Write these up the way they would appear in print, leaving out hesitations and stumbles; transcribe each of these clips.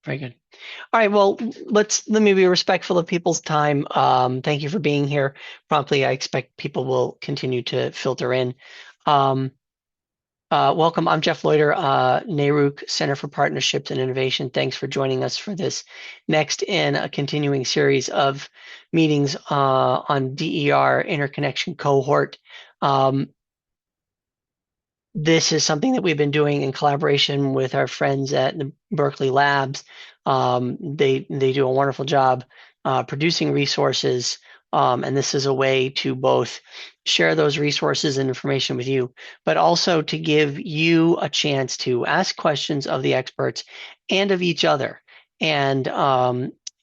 Very good. All right, well, let me be respectful of people's time. Thank you for being here promptly. I expect people will continue to filter in. Um, Welcome. I'm Jeff Loiter, NARUC Center for Partnerships and Innovation. Thanks for joining us for this next in a continuing series of meetings on DER interconnection cohort. Um, this is something that we've been doing in collaboration with our friends at the Berkeley Labs. They do a wonderful job producing resources, and this is a way to both share those resources and information with you, but also to give you a chance to ask questions of the experts and of each other. And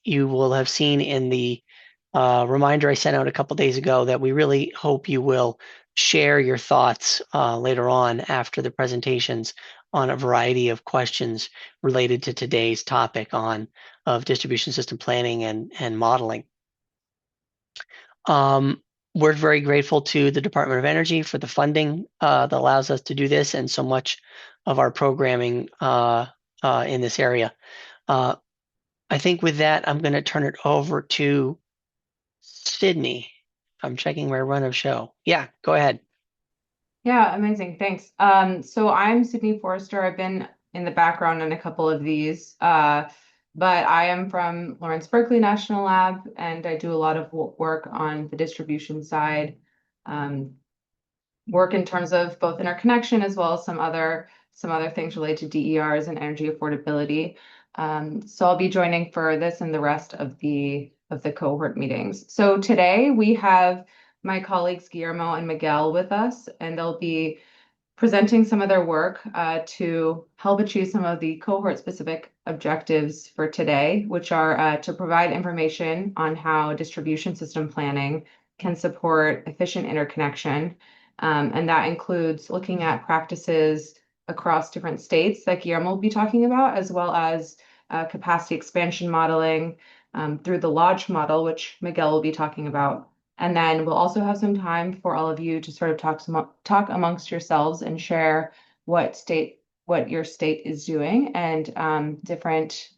you will have seen in the reminder I sent out a couple days ago that we really hope you will share your thoughts later on after the presentations on a variety of questions related to today's topic of distribution system planning and modeling. We're very grateful to the Department of Energy for the funding that allows us to do this and so much of our programming in this area. I think with that, I'm going to turn it over to Sydney. I'm checking my run of show. Yeah, go ahead. Yeah, amazing. Thanks. So I'm Sydney Forrester. I've been in the background in a couple of these, but I am from Lawrence Berkeley National Lab, and I do a lot of work on the distribution side, um, work in terms of both interconnection as well as some other things related to DERs and energy affordability. So I'll be joining for this and the rest of the cohort meetings. So today we have my colleagues Guillermo and Miguel with us, and they'll be presenting some of their work to help achieve some of the cohort-specific objectives for today, which are to provide information on how distribution system planning can support efficient interconnection. And that includes looking at practices across different states that Guillermo will be talking about, as well as capacity expansion modeling through the Lodge model, which Miguel will be talking about. And then we'll also have some time for all of you to sort of talk amongst yourselves and share what your state is doing and different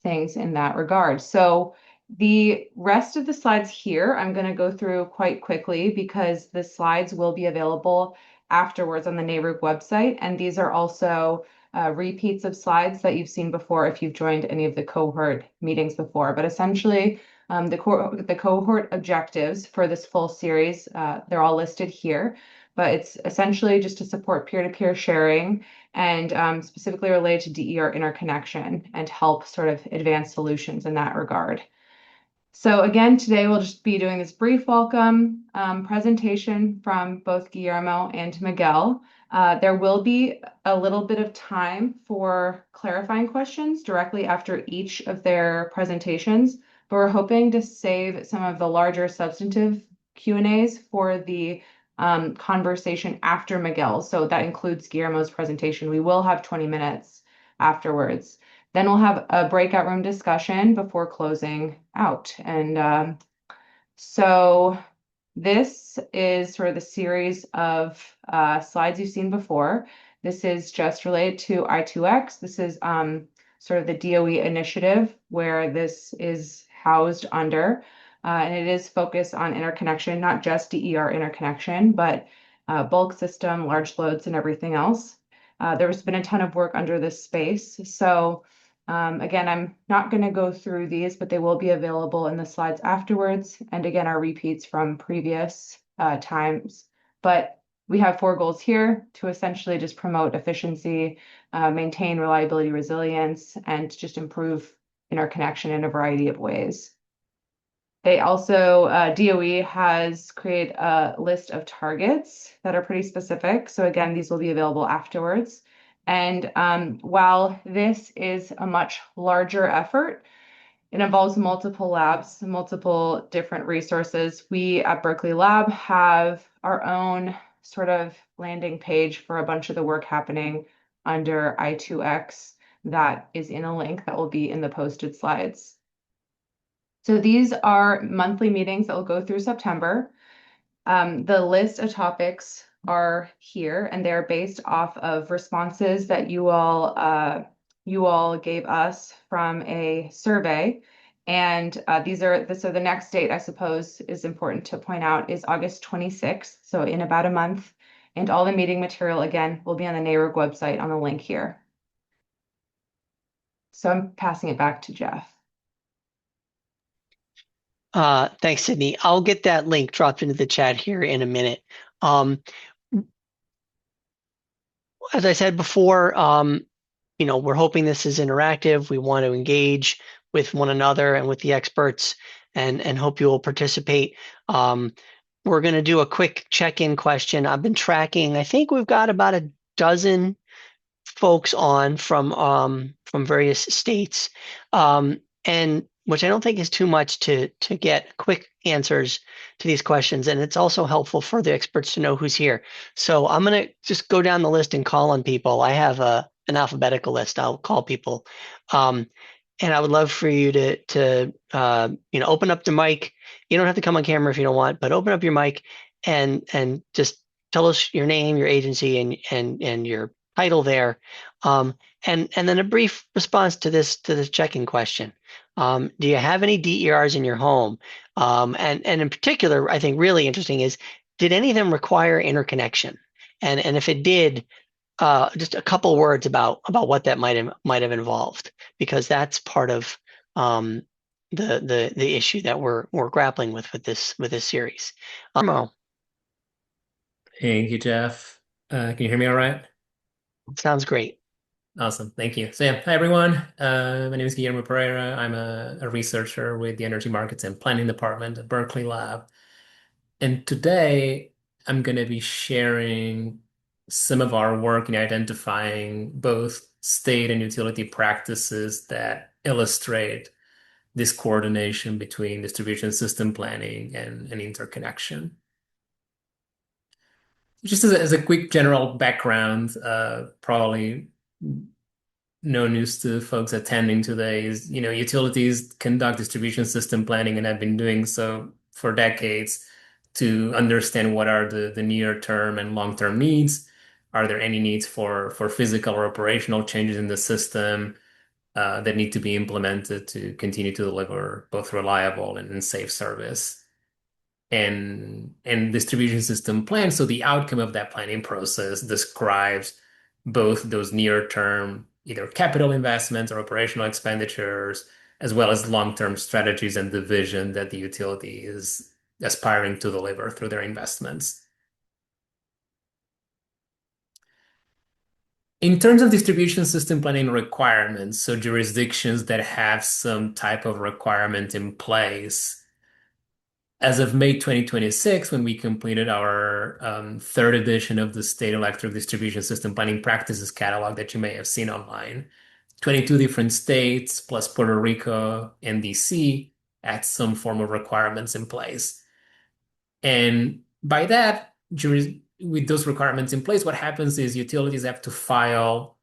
things in that regard. So the rest of the slides here, I'm going to go through quite quickly because the slides will be available afterwards on the NARUC website. And these are also repeats of slides that you've seen before if you've joined any of the cohort meetings before. But essentially, the cohort objectives for this full series, they're all listed here, but it's essentially just to support peer-to-peer sharing and specifically related to DER interconnection and help sort of advance solutions in that regard. So again, today we'll just be doing this brief welcome presentation from both Guillermo and Miguel. There will be a little bit of time for clarifying questions directly after each of their presentations, but we're hoping to save some of the larger substantive Q&As for the conversation after Miguel. So that includes Guillermo's presentation. We will have 20 minutes afterwards. Then we'll have a breakout room discussion before closing out. And so this is sort of the series of slides you've seen before. This is just related to I2X. This is sort of the DOE initiative where this is housed under. And it is focused on interconnection, not just DER interconnection, but bulk system, large loads, and everything else. There's been a ton of work under this space. So again, I'm not going to go through these, but they will be available in the slides afterwards. And again, our repeats from previous times. But we have 4 goals here to essentially just promote efficiency, maintain reliability, resilience, and just improve interconnection in a variety of ways. They also, DOE has created a list of targets that are pretty specific. So again, these will be available afterwards. And while this is a much larger effort, it involves multiple labs, multiple different resources. We at Berkeley Lab have our own sort of landing page for a bunch of the work happening under I2X that is in a link that will be in the posted slides. So these are monthly meetings that will go through September. The list of topics are here, and they're based off of responses that you all you all gave us from a survey. And so the next date, I suppose, is important to point out is August 26th, so in about a month. And all the meeting material, again, will be on the NARUG website on the link here. So I'm passing it back to Jeff. Thanks, Sydney. I'll get that link dropped into the chat here in a minute. Um, as I said before, we're hoping this is interactive. We want to engage with one another and with the experts and hope you will participate. We're going to do a quick check-in question. I've been tracking, I think we've got about a dozen folks on from various states, and which I don't think is too much to get quick answers to these questions. And it's also helpful for the experts to know who's here. So I'm gonna just go down the list and call on people. I have an alphabetical list. I'll call people, and I would love for you to open up the mic. You don't have to come on camera if you don't want, but open up your mic and just tell us your name, your agency, and your title there, and then a brief response to this check-in question. Do you have any DERs in your home? And in particular, I think really interesting is, did any of them require interconnection? And if it did, just a couple words about what that might have involved, because that's part of the issue that we're grappling with this series. Guillermo, Thank you, Jeff. Can you hear me all right? sounds great. Awesome. Thank you. So yeah, hi everyone. My name is Guillermo Pereira. I'm a researcher with the Energy Markets and Planning Department at Berkeley Lab. And today I'm going to be sharing some of our work in identifying both state and utility practices that illustrate this coordination between distribution system planning and interconnection. Just as a quick general background, probably no news to folks attending today is, utilities conduct distribution system planning and have been doing so for decades to understand what are the near term and long term needs. Are there any needs for physical or operational changes in the system that need to be implemented to continue to deliver both reliable and safe service? And distribution system plan. So the outcome of that planning process describes both those near-term, either capital investments or operational expenditures, as well as long-term strategies and the vision that the utility is aspiring to deliver through their investments. In terms of distribution system planning requirements, so jurisdictions that have some type of requirement in place, as of May 2026, when we completed our third edition of the State Electric Distribution System Planning Practices Catalog that you may have seen online, 22 different states plus Puerto Rico and DC had some form of requirements in place. And by that, with those requirements in place, what happens is utilities have to file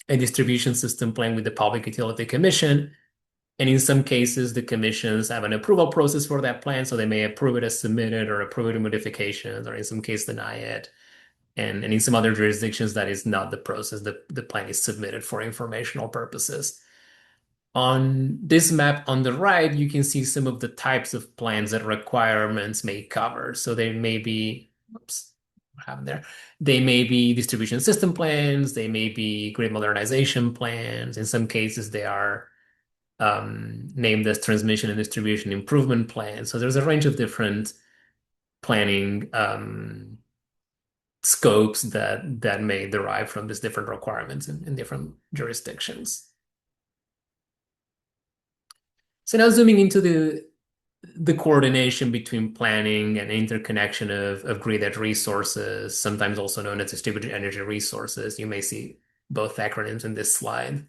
a distribution system plan with the Public Utility Commission. And in some cases, the commissions have an approval process for that plan, so they may approve it as submitted or approve it in modifications, or in some case deny it. And in some other jurisdictions, that is not the process. The plan is submitted for informational purposes. On this map on the right, you can see some of the types of plans that requirements may cover. So they may be, oops, what happened there? They may be distribution system plans, they may be grid modernization plans. In some cases, they are named as transmission and distribution improvement plans. So there's a range of different planning scopes that may derive from these different requirements in different jurisdictions. So now zooming into the coordination between planning and interconnection of grid edge resources, sometimes also known as distributed energy resources. You may see both acronyms in this slide.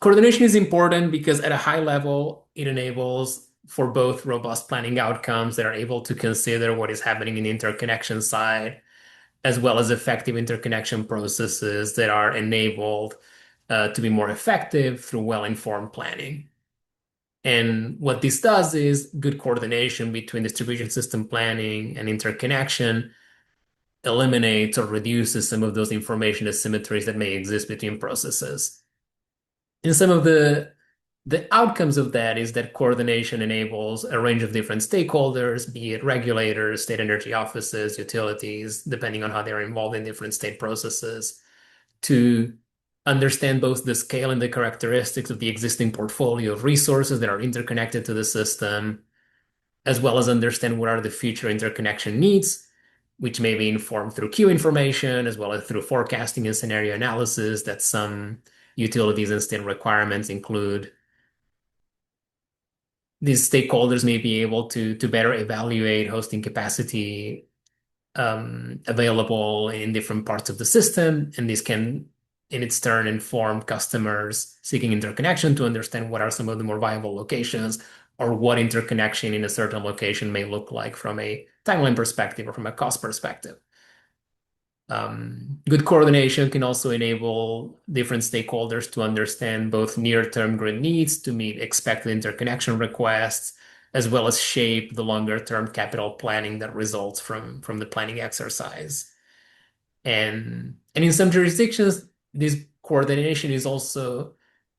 Coordination is important because at a high level, it enables for both robust planning outcomes that are able to consider what is happening in the interconnection side, as well as effective interconnection processes that are enabled to be more effective through well-informed planning. And what this does is good coordination between distribution system planning and interconnection eliminates or reduces some of those information asymmetries that may exist between processes. And some of the outcomes of that is that coordination enables a range of different stakeholders, be it regulators, state energy offices, utilities, depending on how they're involved in different state processes, to understand both the scale and the characteristics of the existing portfolio of resources that are interconnected to the system, as well as understand what are the future interconnection needs, which may be informed through queue information, as well as through forecasting and scenario analysis that some utilities and state requirements include. These stakeholders may be able to better evaluate hosting capacity available in different parts of the system, and this can, in its turn, inform customers seeking interconnection to understand what are some of the more viable locations or what interconnection in a certain location may look like from a timeline perspective or from a cost perspective. Good coordination can also enable different stakeholders to understand both near-term grid needs to meet expected interconnection requests, as well as shape the longer-term capital planning that results from the planning exercise. And in some jurisdictions, this coordination is also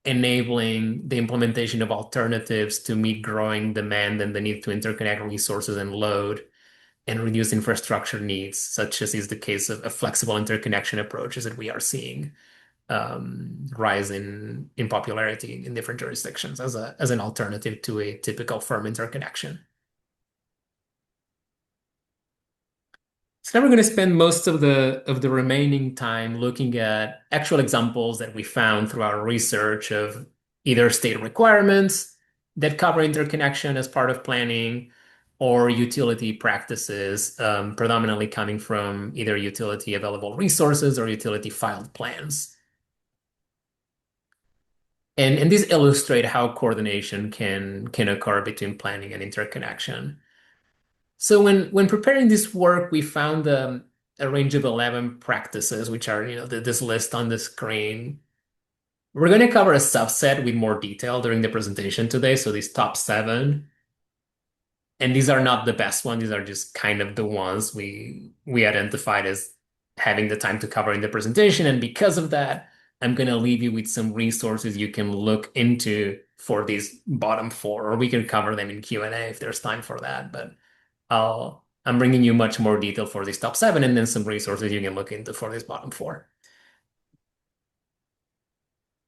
enabling the implementation of alternatives to meet growing demand and the need to interconnect resources and load and reduce infrastructure needs, such as is the case of flexible interconnection approaches that we are seeing rise in popularity in different jurisdictions as an alternative to a typical firm interconnection. So now we're going to spend most of the remaining time looking at actual examples that we found through our research of either state requirements that cover interconnection as part of planning or utility practices, predominantly coming from either utility available resources or utility filed plans. And these illustrate how coordination can occur between planning and interconnection. So when preparing this work, we found a range of 11 practices, which are, this list on the screen. We're going to cover a subset with more detail during the presentation today. So these top 7, and these are not the best ones. These are just kind of the ones we identified as having the time to cover in the presentation. And because of that, I'm going to leave you with some resources you can look into for these bottom 4, or we can cover them in Q&A if there's time for that. But I'm bringing you much more detail for these top 7 and then some resources you can look into for this bottom 4.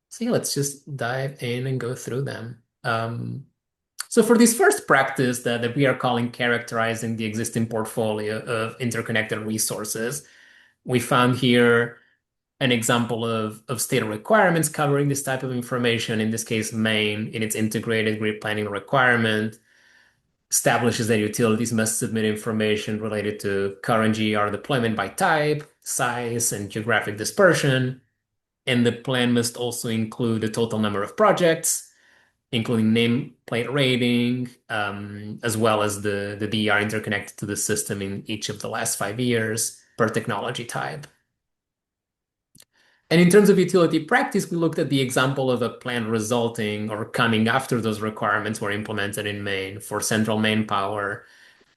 So yeah, let's just dive in and go through them. So for this first practice that we are calling characterizing the existing portfolio of interconnected resources, we found here an example of state requirements covering this type of information. In this case, Maine, in its integrated grid planning requirement, establishes that utilities must submit information related to current GR deployment by type, size, and geographic dispersion. And the plan must also include the total number of projects, including nameplate rating, as well as the DR interconnected to the system in each of the last 5 years per technology type. And in terms of utility practice, we looked at the example of a plan resulting or coming after those requirements were implemented in Maine. For Central Maine Power,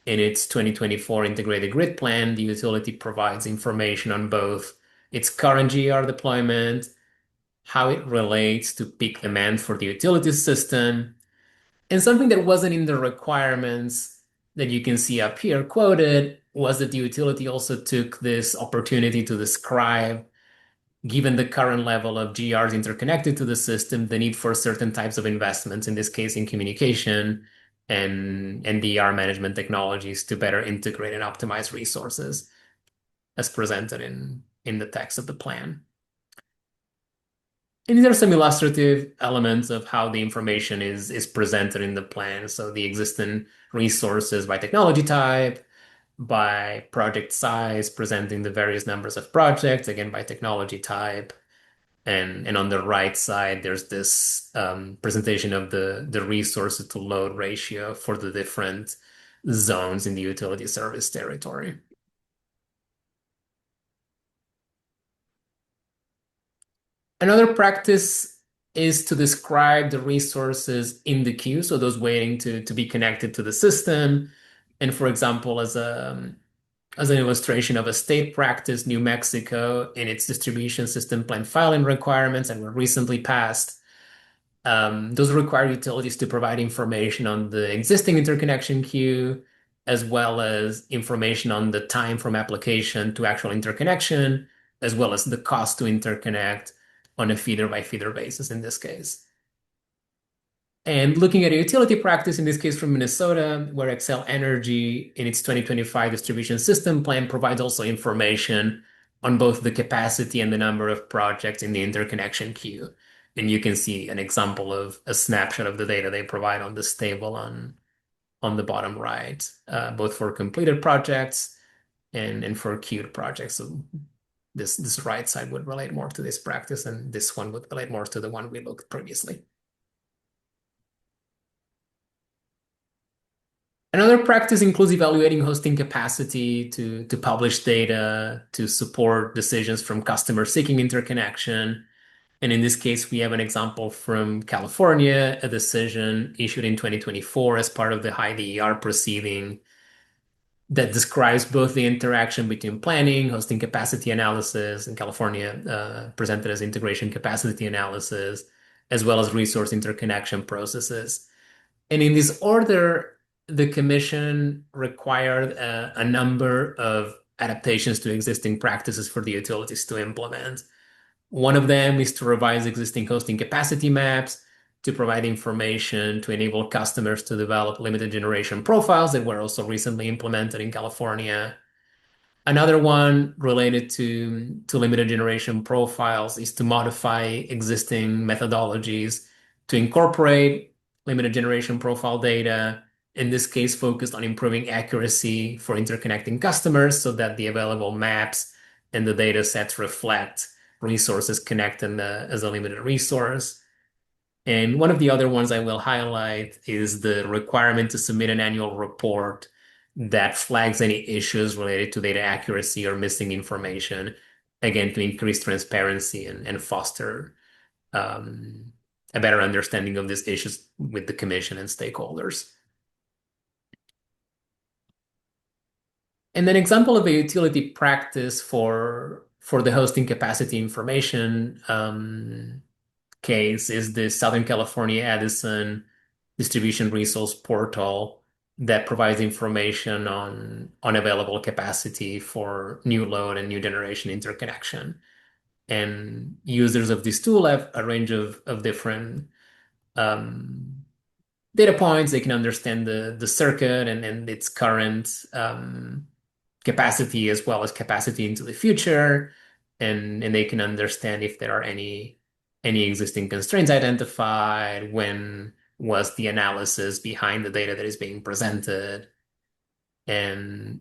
in its 2024 integrated grid plan, the utility provides information on both its current GR deployment, how it relates to peak demand for the utility system, and something that wasn't in the requirements that you can see up here quoted was that the utility also took this opportunity to describe, given the current level of GRs interconnected to the system, the need for certain types of investments, in this case in communication and DR management technologies to better integrate and optimize resources as presented in the text of the plan. And these are some illustrative elements of how the information is presented in the plan. So the existing resources by technology type, by project size, presenting the various numbers of projects, again, by technology type. And on the right side, there's this presentation of the resources to load ratio for the different zones in the utility service territory. Another practice is to describe the resources in the queue, so those waiting to be connected to the system. And for example, as as an illustration of a state practice, New Mexico, in its distribution system plan filing requirements and were recently passed. Those require utilities to provide information on the existing interconnection queue, as well as information on the time from application to actual interconnection, as well as the cost to interconnect on a feeder by feeder basis in this case. And looking at a utility practice, in this case from Minnesota, where Xcel Energy in its 2025 distribution system plan provides also information on both the capacity and the number of projects in the interconnection queue. And you can see an example of a snapshot of the data they provide on this table on the bottom right, both for completed projects and for queued projects. So this right side would relate more to this practice, and this one would relate more to the one we looked previously. Another practice includes evaluating hosting capacity to publish data to support decisions from customers seeking interconnection. And in this case, we have an example from California, a decision issued in 2024 as part of the high DER proceeding that describes both the interaction between planning, hosting capacity analysis, in California, presented as integration capacity analysis, as well as resource interconnection processes. And in this order, the commission required a number of adaptations to existing practices for the utilities to implement. One of them is to revise existing hosting capacity maps, to provide information to enable customers to develop limited generation profiles that were also recently implemented in California. Another one related to limited generation profiles is to modify existing methodologies to incorporate limited generation profile data, in this case focused on improving accuracy for interconnecting customers so that the available maps and the data sets reflect resources connected as a limited resource. And one of the other ones I will highlight is the requirement to submit an annual report that flags any issues related to data accuracy or missing information, again, to increase transparency and foster a better understanding of these issues with the commission and stakeholders. And an example of a utility practice for the hosting capacity information case is the Southern California Edison distribution resource portal that provides information on available capacity for new load and new generation interconnection. And users of this tool have a range of different data points. They can understand the circuit and its current capacity as well as capacity into the future. And they can understand if there are any existing constraints identified, when was the analysis behind the data that is being presented. And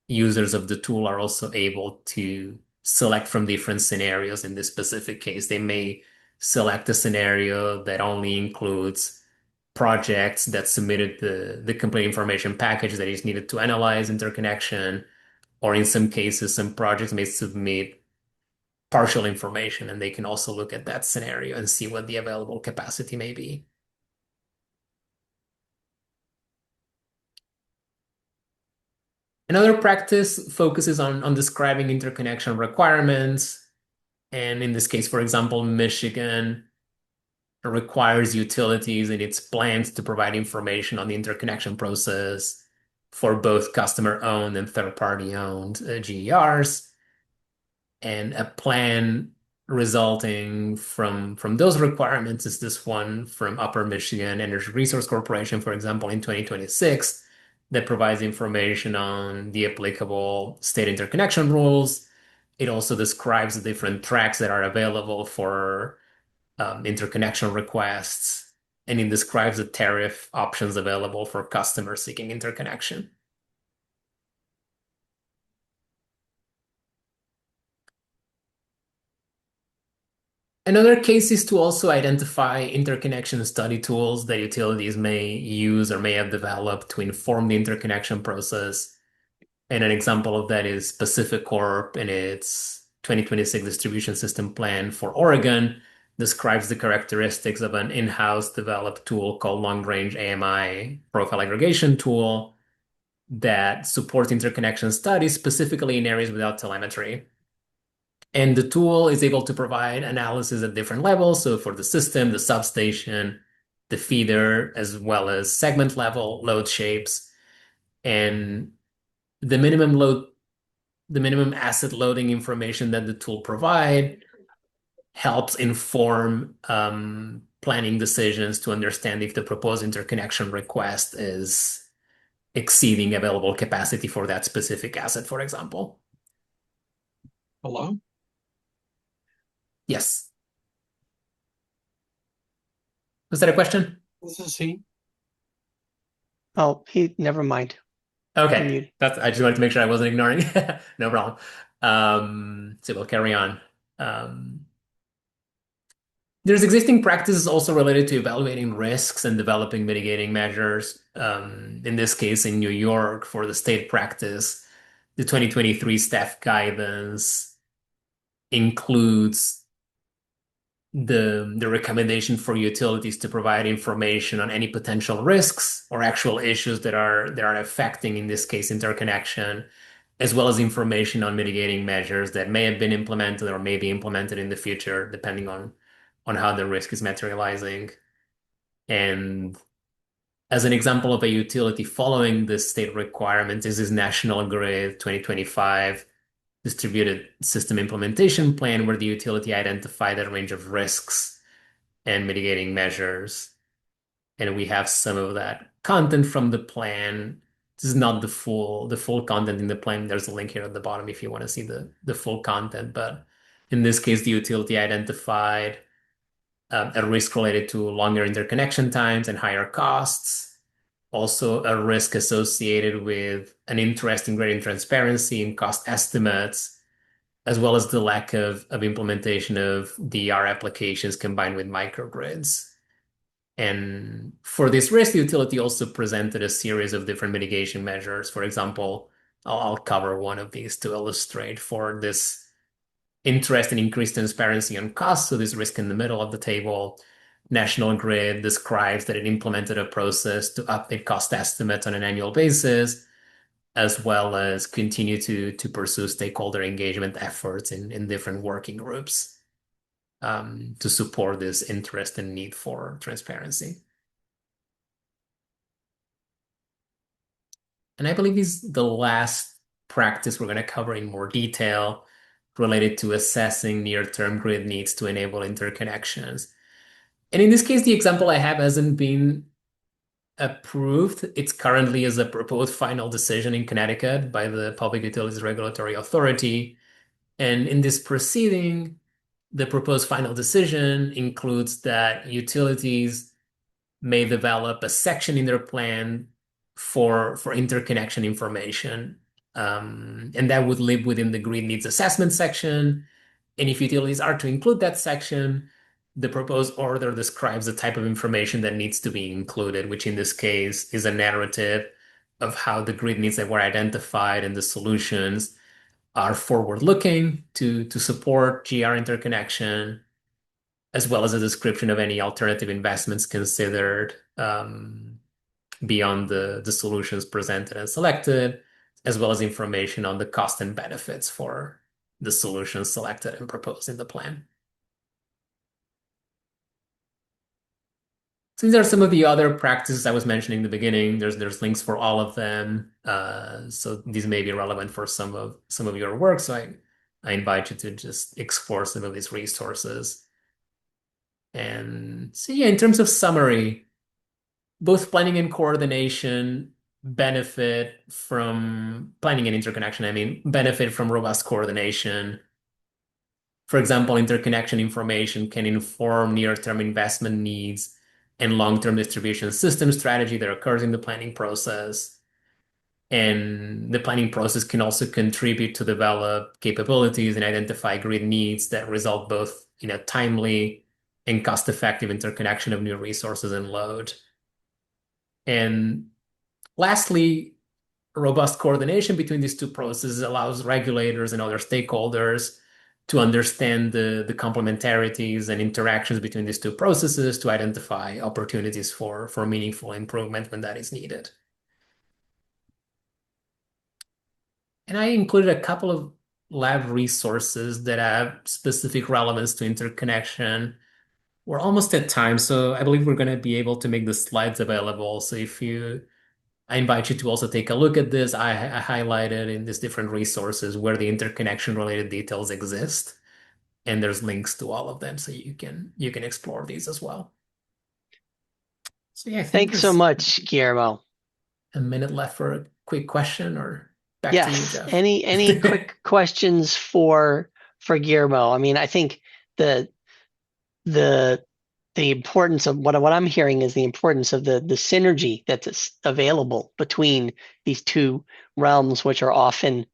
users of the tool are also able to select from different scenarios in this specific case. They may select a scenario that only includes projects that submitted the complete information package that is needed to analyze interconnection, or in some cases, some projects may submit partial information, and they can also look at that scenario and see what the available capacity may be. Another practice focuses on describing interconnection requirements. And in this case, for example, Michigan requires utilities in its plans to provide information on the interconnection process for both customer-owned and third-party owned GERs. And a plan resulting from those requirements is this one from Upper Michigan Energy Resource Corporation, for example, in 2026, that provides information on the applicable state interconnection rules. It also describes the different tracks that are available for interconnection requests, and it describes the tariff options available for customers seeking interconnection. Another case is to also identify interconnection study tools that utilities may use or may have developed to inform the interconnection process. And an example of that is Pacific Corp in its 2026 distribution system plan for Oregon describes the characteristics of an in-house developed tool called Long Range AMI Profile Aggregation Tool. that supports interconnection studies, specifically in areas without telemetry. And the tool is able to provide analysis at different levels. So for the system, the substation, the feeder, as well as segment level load shapes. And the minimum load, the minimum asset loading information that the tool provide helps inform planning decisions to understand if the proposed interconnection request is exceeding available capacity for that specific asset, for example. Hello? Yes. Was that a question? This is he. Oh, never mind. Okay. I just wanted to make sure I wasn't ignoring. No problem. So we'll carry on. There's existing practices also related to evaluating risks and developing mitigating measures. In this case, in New York, for the state practice, the 2023 staff guidance includes the recommendation for utilities to provide information on any potential risks or actual issues that are affecting, in this case, interconnection, as well as information on mitigating measures that may have been implemented or may be implemented in the future, depending on how the risk is materializing. And as an example of a utility following the state requirements is this National Grid 2025 distributed system implementation plan, where the utility identified a range of risks and mitigating measures. And we have some of that content from the plan. This is not the full content in the plan. There's a link here at the bottom if you want to see the full content. But in this case, the utility identified a risk related to longer interconnection times and higher costs. Also, a risk associated with an interest in greater transparency and cost estimates, as well as the lack of implementation of DR applications combined with microgrids. And for this risk, the utility also presented a series of different mitigation measures. For example, I'll cover one of these to illustrate for this interest in increased transparency on costs. So this risk in the middle of the table, National Grid describes that it implemented a process to update cost estimates on an annual basis, as well as continue to pursue stakeholder engagement efforts in different working groups to support this interest and need for transparency. And I believe is the last practice we're going to cover in more detail related to assessing near-term grid needs to enable interconnections. And in this case, the example I have hasn't been approved. It's currently as a proposed final decision in Connecticut by the Public Utilities Regulatory Authority. And in this proceeding, the proposed final decision includes that utilities may develop a section in their plan for interconnection information. And that would live within the grid needs assessment section. And if utilities are to include that section, the proposed order describes the type of information that needs to be included, which in this case is a narrative of how the grid needs that were identified and the solutions are forward-looking to support GR interconnection, as well as a description of any alternative investments considered beyond the solutions presented and selected, as well as information on the cost and benefits for the solutions selected and proposed in the plan. So these are some of the other practices I was mentioning in the beginning. There's links for all of them. So these may be relevant for some of your work. So I invite you to just explore some of these resources. And so yeah, in terms of summary, both planning and coordination benefit from planning and interconnection, benefit from robust coordination. For example, interconnection information can inform near-term investment needs and long-term distribution system strategy that occurs in the planning process. And the planning process can also contribute to develop capabilities and identify grid needs that result both in a timely and cost-effective interconnection of new resources and load. And lastly, robust coordination between these two processes allows regulators and other stakeholders to understand the complementarities and interactions between these two processes to identify opportunities for meaningful improvement when that is needed. And I included a couple of lab resources that have specific relevance to interconnection. We're almost at time, so I believe we're going to be able to make the slides available. So I invite you to also take a look at this. I highlighted in these different resources where the interconnection related details exist, and there's links to all of them, so you can explore these as well. So yeah, I think Thanks so there's much, Guillermo. a minute left for a quick question, or back to you, Yes. Jeff. Any quick questions for Guillermo? I mean, I think the the the importance of what I'm hearing is the importance of the synergy that's available between these two realms, which are often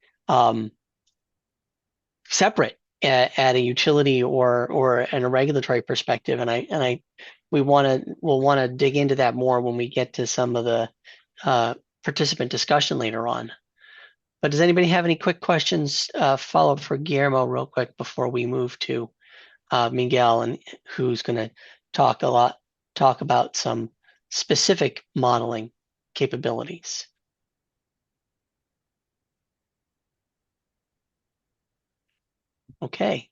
separate at a utility or in a regulatory perspective. And we'll want to dig into that more when we get to some of the participant discussion later on. But does anybody have any quick questions, follow up for Guillermo real quick before we move to Miguel, and who's going to talk about some specific modeling capabilities? Okay.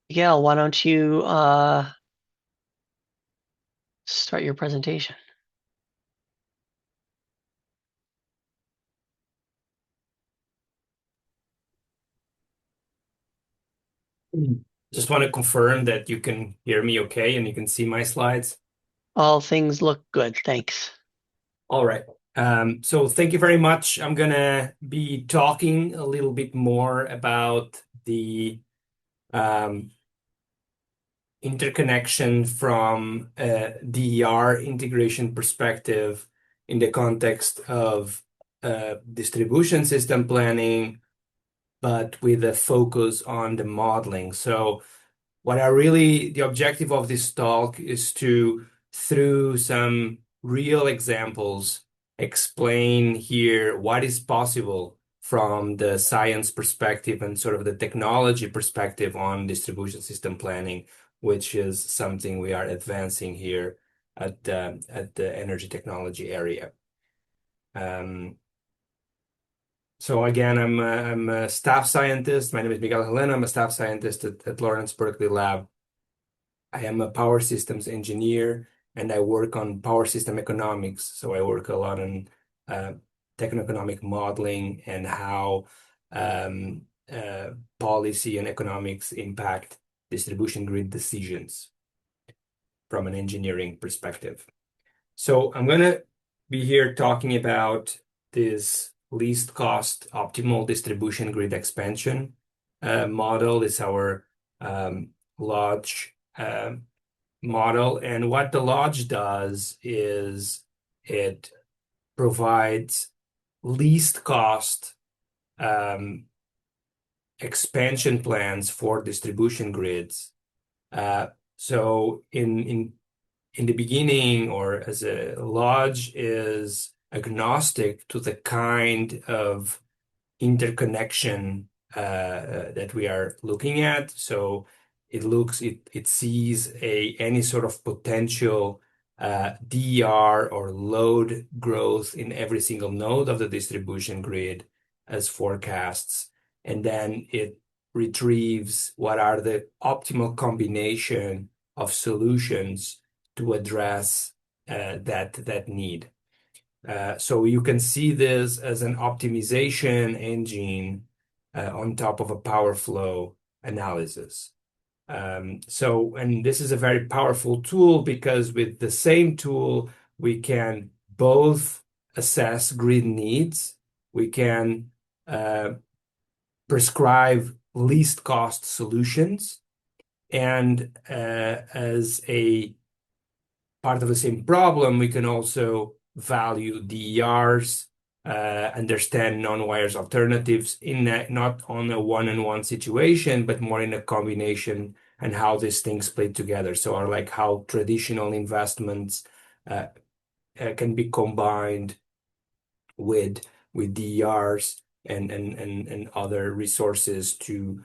Miguel, why don't you start your presentation? Just want to confirm that you can hear me okay and you can see my slides. All things look good, thanks. All right. So thank you very much. I'm gonna be talking a little bit more about the interconnection from a DER integration perspective in the context of distribution system planning, but with a focus on the modeling. So the objective of this talk is to, through some real examples, explain here what is possible from the science perspective and sort of the technology perspective on distribution system planning, which is something we are advancing here at the energy technology area. So again, I'm a staff scientist. My name is Miguel Heleno. I'm a staff scientist at Lawrence Berkeley Lab. I am a power systems engineer, and I work on power system economics. So I work a lot on techno-economic modeling and how policy and economics impact distribution grid decisions from an engineering perspective. So I'm going to be here talking about this least cost optimal distribution grid expansion model. It's our Lodge model. And what the Lodge does is it provides least cost expansion plans for distribution grids. So in the beginning, or as a Lodge is agnostic to the kind of interconnection that we are looking at. So it sees any sort of potential DER or load growth in every single node of the distribution grid as forecasts, and then it retrieves what are the optimal combination of solutions to address that need. So you can see this as an optimization engine on top of a power flow analysis. And this is a very powerful tool because with the same tool, we can both assess grid needs, we can prescribe least cost solutions, and as a part of the same problem, we can also value DERs, understand non-wires alternatives in not on a one-on-one situation, but more in a combination and how these things play together. So are like how traditional investments can be combined with DERs and other resources to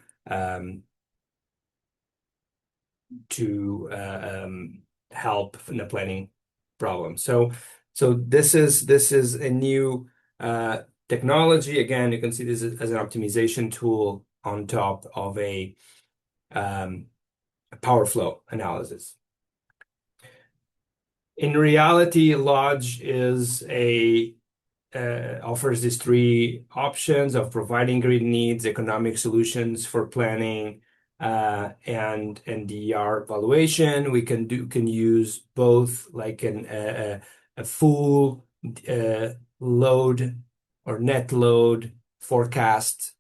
help in the planning problem. So this is a new technology. Again, you can see this as an optimization tool on top of a power flow analysis. In reality, Lodge offers these three options of providing grid needs, economic solutions for planning, and DER valuation. We can use both, like a full load or net load forecast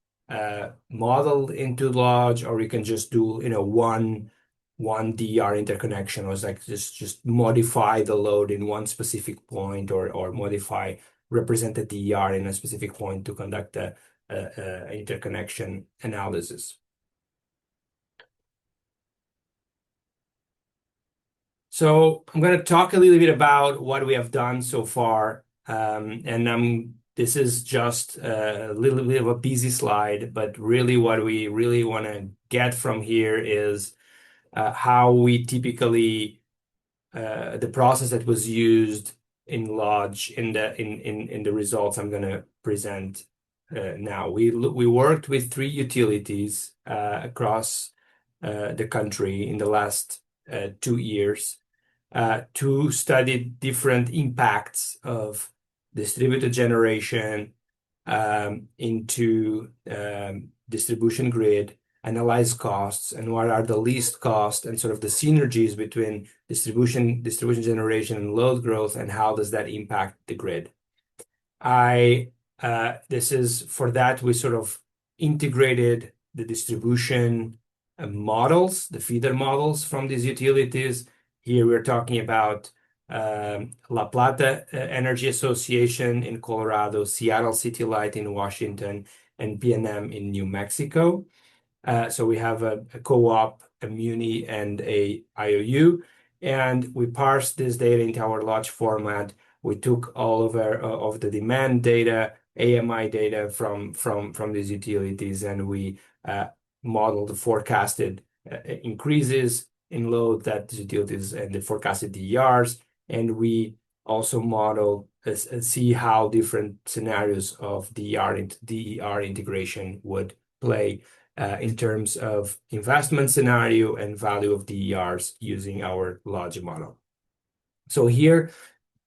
model into Lodge, or we can just do one DER interconnection, was like just modify the load in one specific point, or modify represented DER in a specific point to conduct a interconnection analysis. So I'm going to talk a little bit about what we have done so far, and this is just a little bit of a busy slide, but really what we really want to get from here is how we typically the process that was used in Lodge in the results I'm going to present now. We worked with 3 utilities across the country in the last 2 years to study different impacts of distributed generation into distribution grid, analyze costs, and what are the least cost and sort of the synergies between distribution generation and load growth, and how does that impact the grid. This is for that we sort of integrated the distribution models, the feeder models from these utilities. Here we're talking about La Plata Energy Association in Colorado, Seattle City Light in Washington, and PNM in New Mexico. So we have a co-op, a muni, and a IOU, and we parsed this data into our Lodge format. We took all of the demand data, AMI data from these utilities, and we modeled the forecasted increases in load that these utilities and the forecasted DERs, and we also model see how different scenarios of DER integration would play in terms of investment scenario and value of DERs using our Lodge model. So here,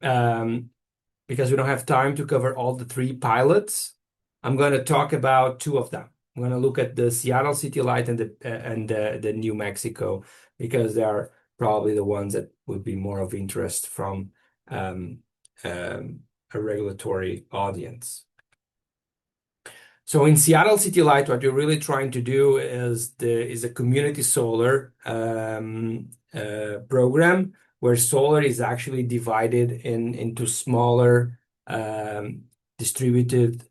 because we don't have time to cover all the 3 pilots, I'm going to talk about 2 of them. I'm going to look at the Seattle City Light and the New Mexico, because they are probably the ones that would be more of interest from a regulatory audience. So in Seattle City Light, what we're really trying to do is a community solar program, where solar is actually divided into smaller distributed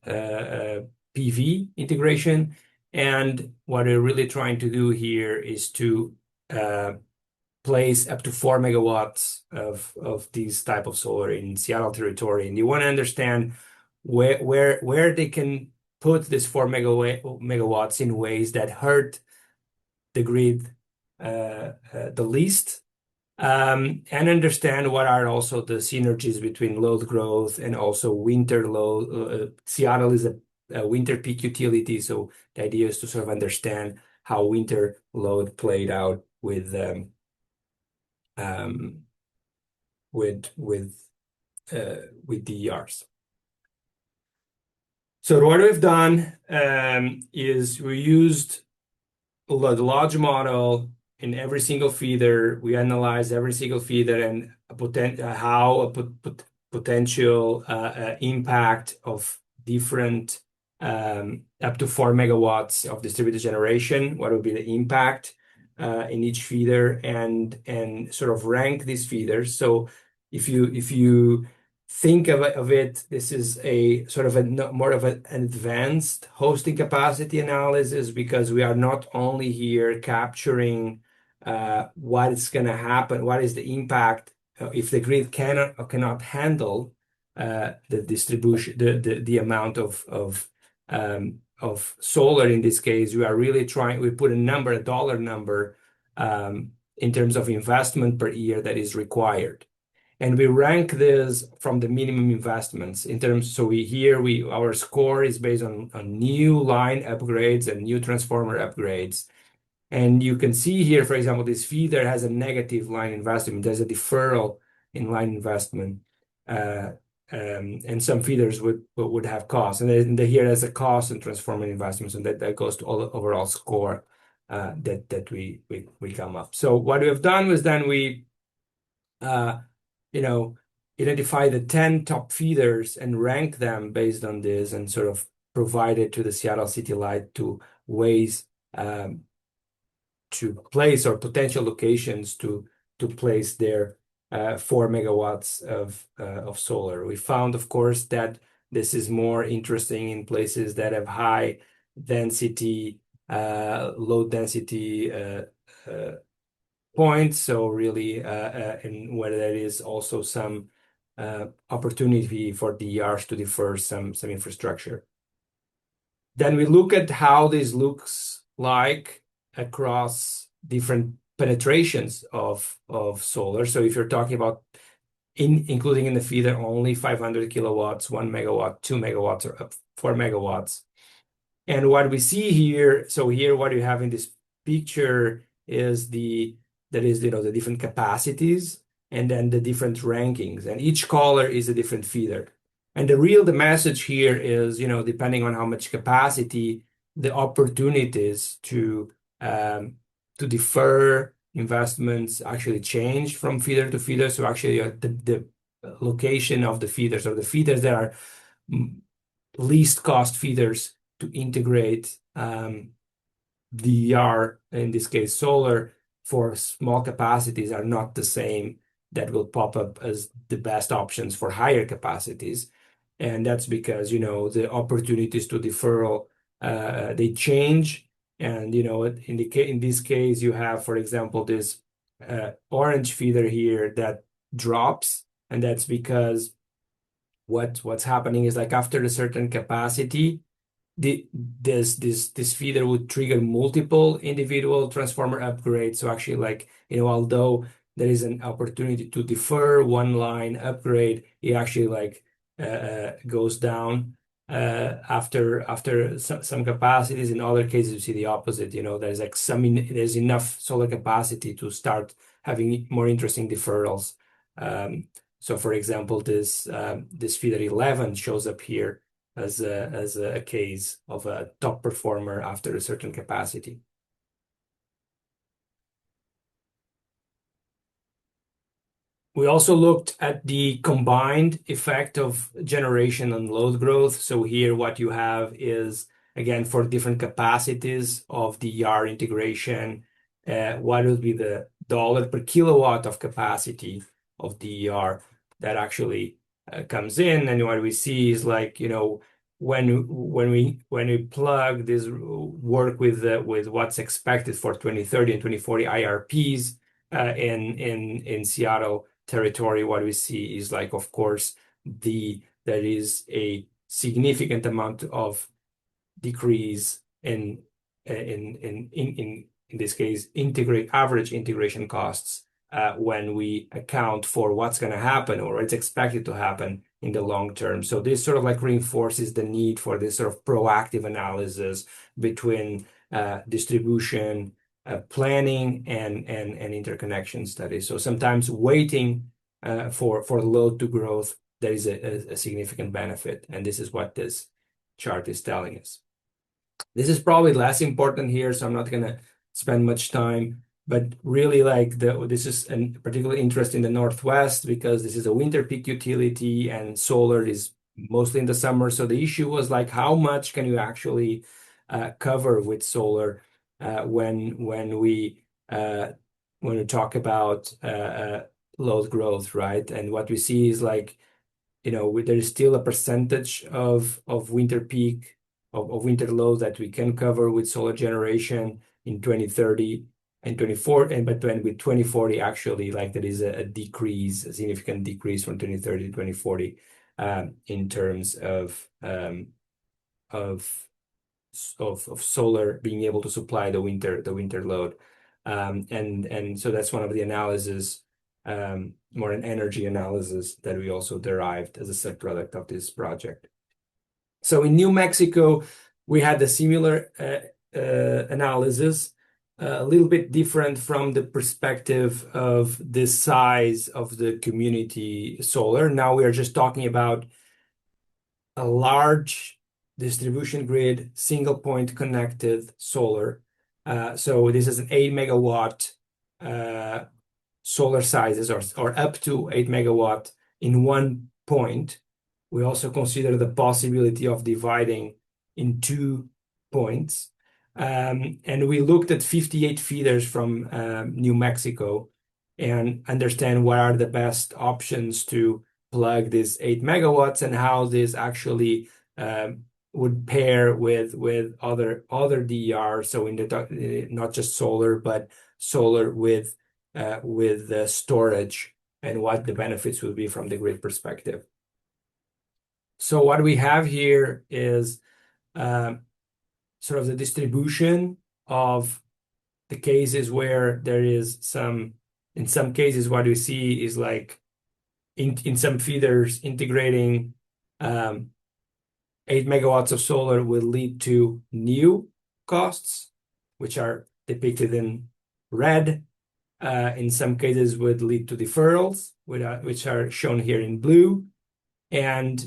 PV integration. And what we're really trying to do here is to place up to 4 megawatts of these type of solar in Seattle territory. And you want to understand where they can put this 4 megawatts in ways that hurt the grid the least, and understand what are also the synergies between load growth and also winter load. Seattle is a winter peak utility, so the idea is to sort of understand how winter load played out with DERs. So what we've done is we used the Lodge model in every single feeder. We analyzed every single feeder and how a potential impact of different up to 4 megawatts of distributed generation, what would be the impact in each feeder, and sort of rank these feeders. So if you think of it, this is a sort of more of an advanced hosting capacity analysis, because we are not only here capturing what is going to happen, what is the impact if the grid cannot or cannot handle the distribution, the amount of solar. In this case, we are really we put a dollar number in terms of investment per year that is required. And we rank this from the minimum investments in terms. So our score is based on new line upgrades and new transformer upgrades. And you can see here, for example, this feeder has a negative line investment. There's a deferral in line investment. And some feeders would have costs. And then here there's a cost and transformer investments, and that goes to all the overall score that we come up. So what we have done was then we identify the 10 top feeders and rank them based on this, and sort of provide it to the Seattle City Light to ways to place, or potential locations to place their 4 megawatts of solar. We found, of course, that this is more interesting in places that have high density, low density points. So really, and where there is also some opportunity for DERs to defer some infrastructure. Then we look at how this looks like across different penetrations of solar. So if you're talking about including in the feeder only 500 kilowatts, 1 megawatt, 2 megawatts, or 4 megawatts. And what we see here, so here what you have in this picture is the different capacities, and then the different rankings, and each color is a different feeder. And the message here is, depending on how much capacity, the opportunities to defer investments actually change from feeder to feeder. So actually, the location of the feeders, or the feeders that are least cost feeders to integrate DER, in this case solar, for small capacities, are not the same that will pop up as the best options for higher capacities. And that's because, the opportunities to deferral, they change. And, in this case, you have, for example, this orange feeder here that drops. And that's because what's happening is, like, after a certain capacity, this feeder would trigger multiple individual transformer upgrades. So actually, like, although there is an opportunity to defer one line upgrade, it actually, like, goes down after some capacities. In other cases, you see the opposite. There's like there's enough solar capacity to start having more interesting deferrals. So for example, this feeder 11 shows up here as a case of a top performer after a certain capacity. We also looked at the combined effect of generation and load growth. So here what you have is, again, for different capacities of the DER integration, what would be the dollar per kilowatt of capacity of DER that actually comes in. And what we see is, like, when we plug this, work with what's expected for 2030 and 2040 IRPs in Seattle territory, what we see is, like, of course, there is a significant amount of decrease in this case, average integration costs when we account for what's going to happen, or it's expected to happen in the long term. So this sort of, like, reinforces the need for this sort of proactive analysis between distribution planning and interconnection studies. So sometimes waiting for load to growth, there is a significant benefit, and this is what this chart is telling us. This is probably less important here, so I'm not going to spend much time. But really, like, this is a particular interest in the Northwest, because this is a winter peak utility, and solar is mostly in the summer. So the issue was, like, how much can you actually cover with solar when we talk about load growth, right? And what we see is, like, there is still a percentage of winter peak of winter load that we can cover with solar generation in 2030 and 2040, but then with 2040, actually, like, there is a significant decrease from 2030 to 2040 in terms of solar being able to supply the winter load. And so that's one of the analyses more an energy analysis that we also derived as a subproduct of this project. So in New Mexico, we had a similar analysis, a little bit different from the perspective of the size of the community solar. Now we are just talking about a large distribution grid, single point connected solar. So this is an 8 megawatt solar sizes, or up to 8 megawatt in one point. We also consider the possibility of dividing in 2 points. And we looked at 58 feeders from New Mexico and understand what are the best options to plug this 8 megawatts and how this actually would pair with other DER. So in the not just solar, but solar with storage, and what the benefits will be from the grid perspective. So what we have here is sort of the distribution of the cases where there is in some cases, what we see is like in some feeders integrating 8 megawatts of solar will lead to new costs, which are depicted in red. In some cases would lead to deferrals, which are shown here in blue. And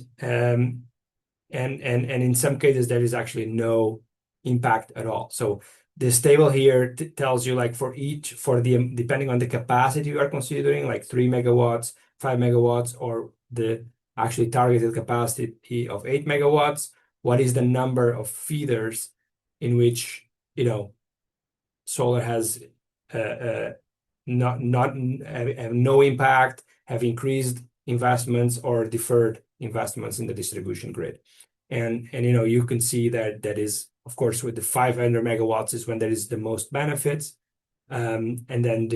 in some cases, there is actually no impact at all. So this table here tells you, like, depending on the capacity you are considering, like 3 megawatts, 5 megawatts, or the actually targeted capacity of 8 megawatts, what is the number of feeders in which, solar has have no impact, have increased investments or deferred investments in the distribution grid. And you can see that is, of course, with the 500 megawatts is when there is the most benefits. And then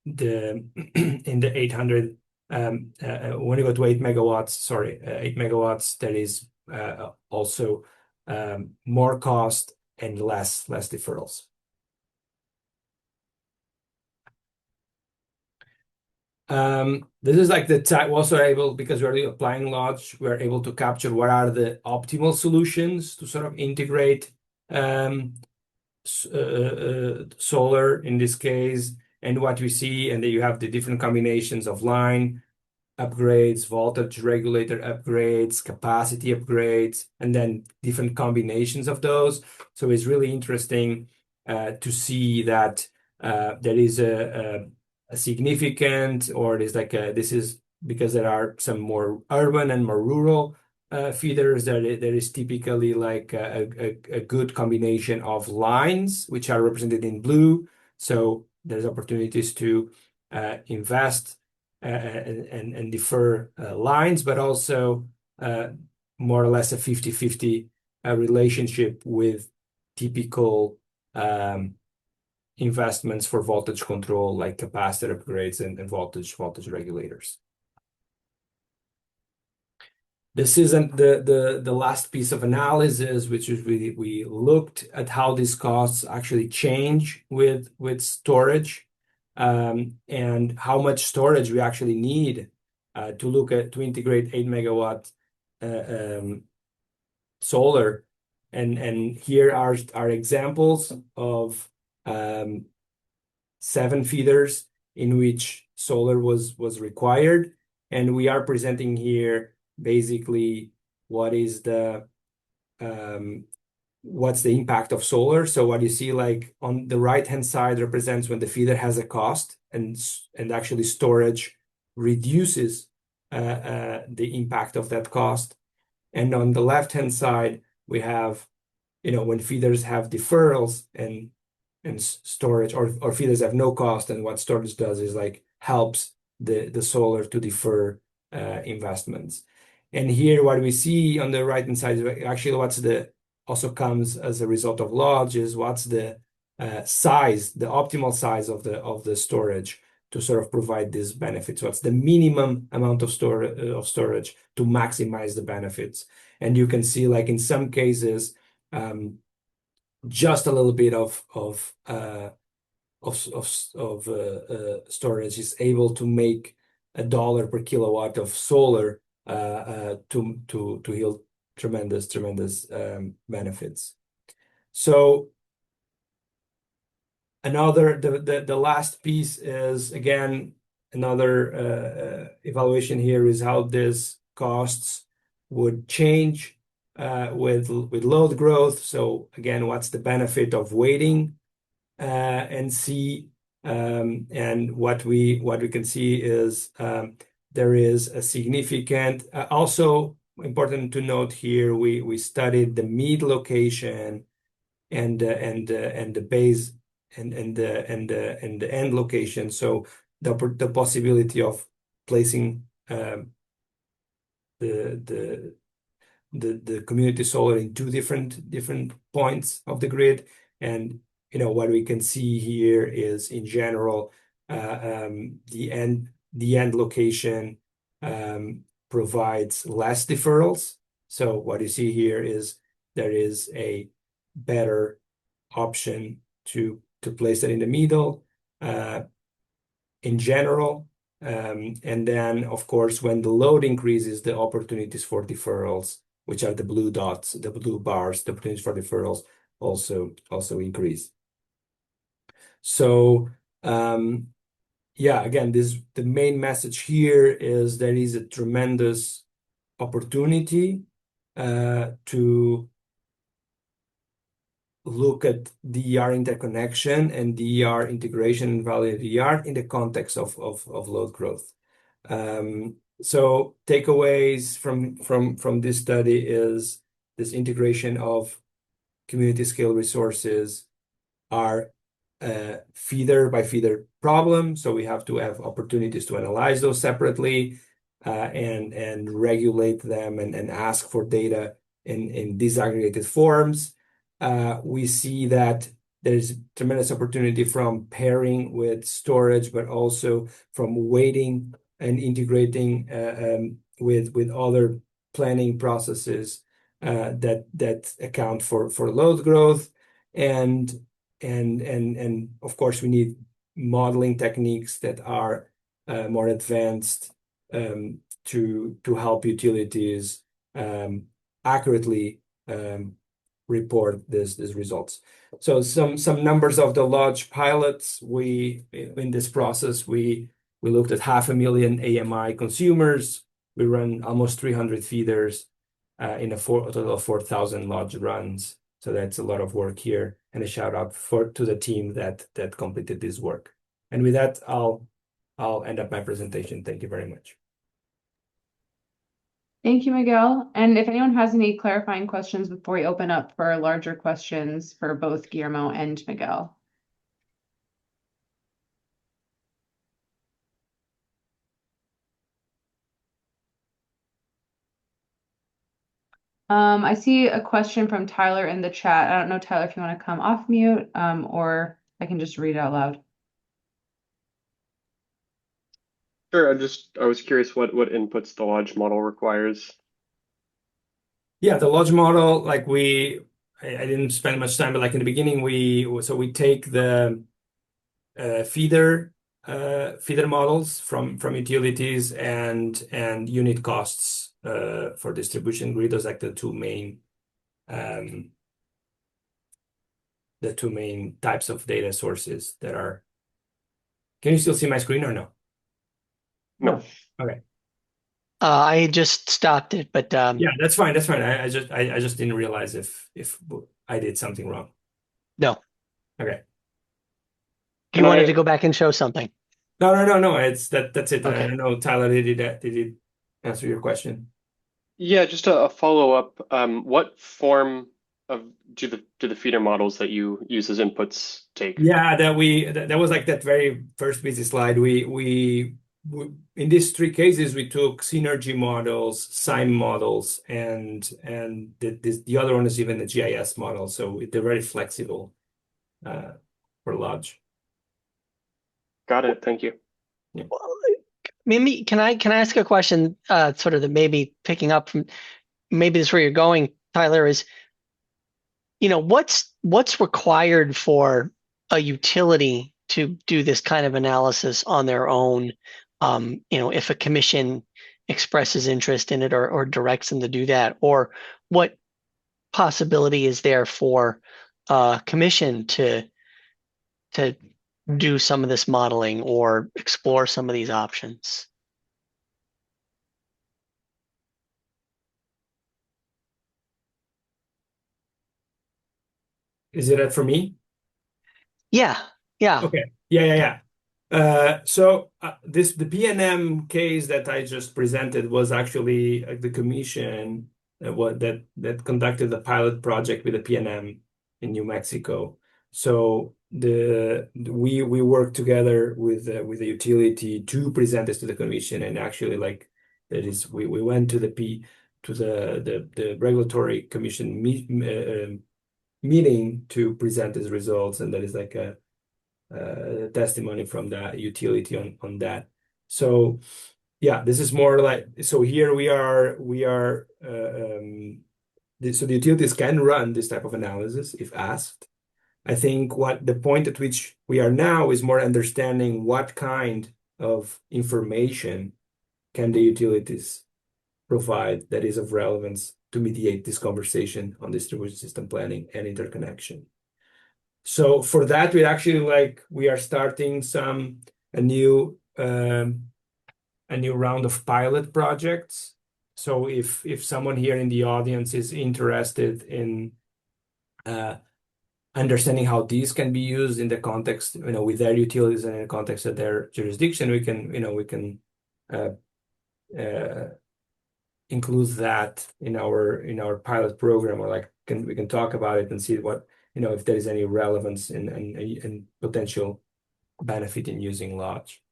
in the 800, when you go to 8 megawatts, there is also more cost and less deferrals. This is like the type, also able, because we're applying logic, we're able to capture what are the optimal solutions to sort of integrate solar in this case, and what we see, and then you have the different combinations of line upgrades, voltage regulator upgrades, capacity upgrades, and then different combinations of those. So it's really interesting to see that there is a significant, or it is like this is because there are some more urban and more rural feeders. There is typically like a good combination of lines, which are represented in blue. So there's opportunities to invest and defer lines, but also more or less a 50-50 relationship with typical investments for voltage control, like capacitor upgrades and voltage regulators. This isn't the last piece of analysis, which is we looked at how these costs actually change with storage, and how much storage we actually need to integrate 8 megawatt solar. And here are examples of 7 feeders in which solar was required, and we are presenting here basically what's the impact of solar. So what you see, like on the right-hand side, represents when the feeder has a cost, and actually storage reduces the impact of that cost. And on the left-hand side, we have when feeders have deferrals and storage, or feeders have no cost, and what storage does is like helps the solar to defer investments. And here what we see on the right hand side is actually also comes as a result of lodge is what's the size, the optimal size of the storage to sort of provide this benefit. So what's the minimum amount of storage to maximize the benefits. And you can see, like in some cases, just a little bit of storage is able to make $1 per kilowatt of solar to yield tremendous benefits. So the last piece is, again, another evaluation here is how this costs would change with load growth. So again, what's the benefit of waiting and see? And what we can see is there is a significant. Also important to note here, we studied the mid location and the base and the end location. So the possibility of placing the community solar in two different points of the grid. And what we can see here is, in general, the end location provides less deferrals. So what you see here is there is a better option to place it in the middle in general. And then, of course, when the load increases, the opportunities for deferrals, which are the blue dots, the blue bars, the opportunities for deferrals also increase. So yeah, again, the main message here is there is a tremendous opportunity to look at DER interconnection and DER integration and value of DER in the context of load growth. So takeaways from this study is this integration of community scale resources are feeder by feeder problem. So we have to have opportunities to analyze those separately and regulate them and ask for data in disaggregated forms. We see that there's tremendous opportunity from pairing with storage, but also from waiting and integrating with other planning processes that account for load growth. And of course, we need modeling techniques that are more advanced to help utilities accurately report these results. So some numbers of the large pilots. In this process we looked at 500,000 AMI consumers. We run almost 300 feeders in a total of 4,000 large runs. So that's a lot of work here, and a shout out to the team that completed this work. And with that, I'll end up my presentation. Thank you very much. Thank you, Miguel. And if anyone has any clarifying questions before we open up for larger questions for both Guillermo and Miguel. I see a question from Tyler in the chat. I don't know, Tyler, if you want to come off mute, or I can just read out loud. Sure. I was curious what inputs the lodge model requires. Yeah, the lodge model, like I didn't spend much time, but like in the beginning, we take the feeder models from utilities and unit costs for distribution grid. Those are like the two main types of data sources that are. Can you still see my screen or no? No. Okay. I just stopped it, but Yeah, that's fine. That's fine. I just didn't realize if I did something wrong. no. Okay. You wanted to go back and show something. No. That's it. Okay. I don't know, Tyler, did it answer your question? Yeah, just a follow-up. What form do the feeder models that you use as inputs take? Yeah, that was like that very first busy slide. We in these three cases we took synergy models, SIME models, and the other one is even a GIS model. So they're very flexible for large. Got it. Thank you. Yeah. Maybe can I ask a question? Sort of maybe picking up from maybe this is where you're going, Tyler. Is what's required for a utility to do this kind of analysis on their own. If a commission expresses interest in it or directs them to do that, or what possibility is there for commission to do some of this modeling or explore some of these options? Is it that for me? Yeah, yeah. Okay. Yeah. The PNM case that I just presented was actually the commission that conducted the pilot project with the PNM in New Mexico. So we worked together with the utility to present this to the commission, and actually we went to the regulatory commission meeting to present these results, and that is like a testimony from the utility on that. So yeah, this is more like, so here so the utilities can run this type of analysis if asked. I think what the point at which we are now is more understanding what kind of information can the utilities provide that is of relevance to mediate this conversation on distribution system planning and interconnection. So for that, we are starting a new round of pilot projects. So if someone here in the audience is interested in understanding how these can be used in the context, with their utilities and in the context of their jurisdiction, we can include that in our pilot program, or we can talk about it and see what, if there is any relevance and potential benefit in using Lodge.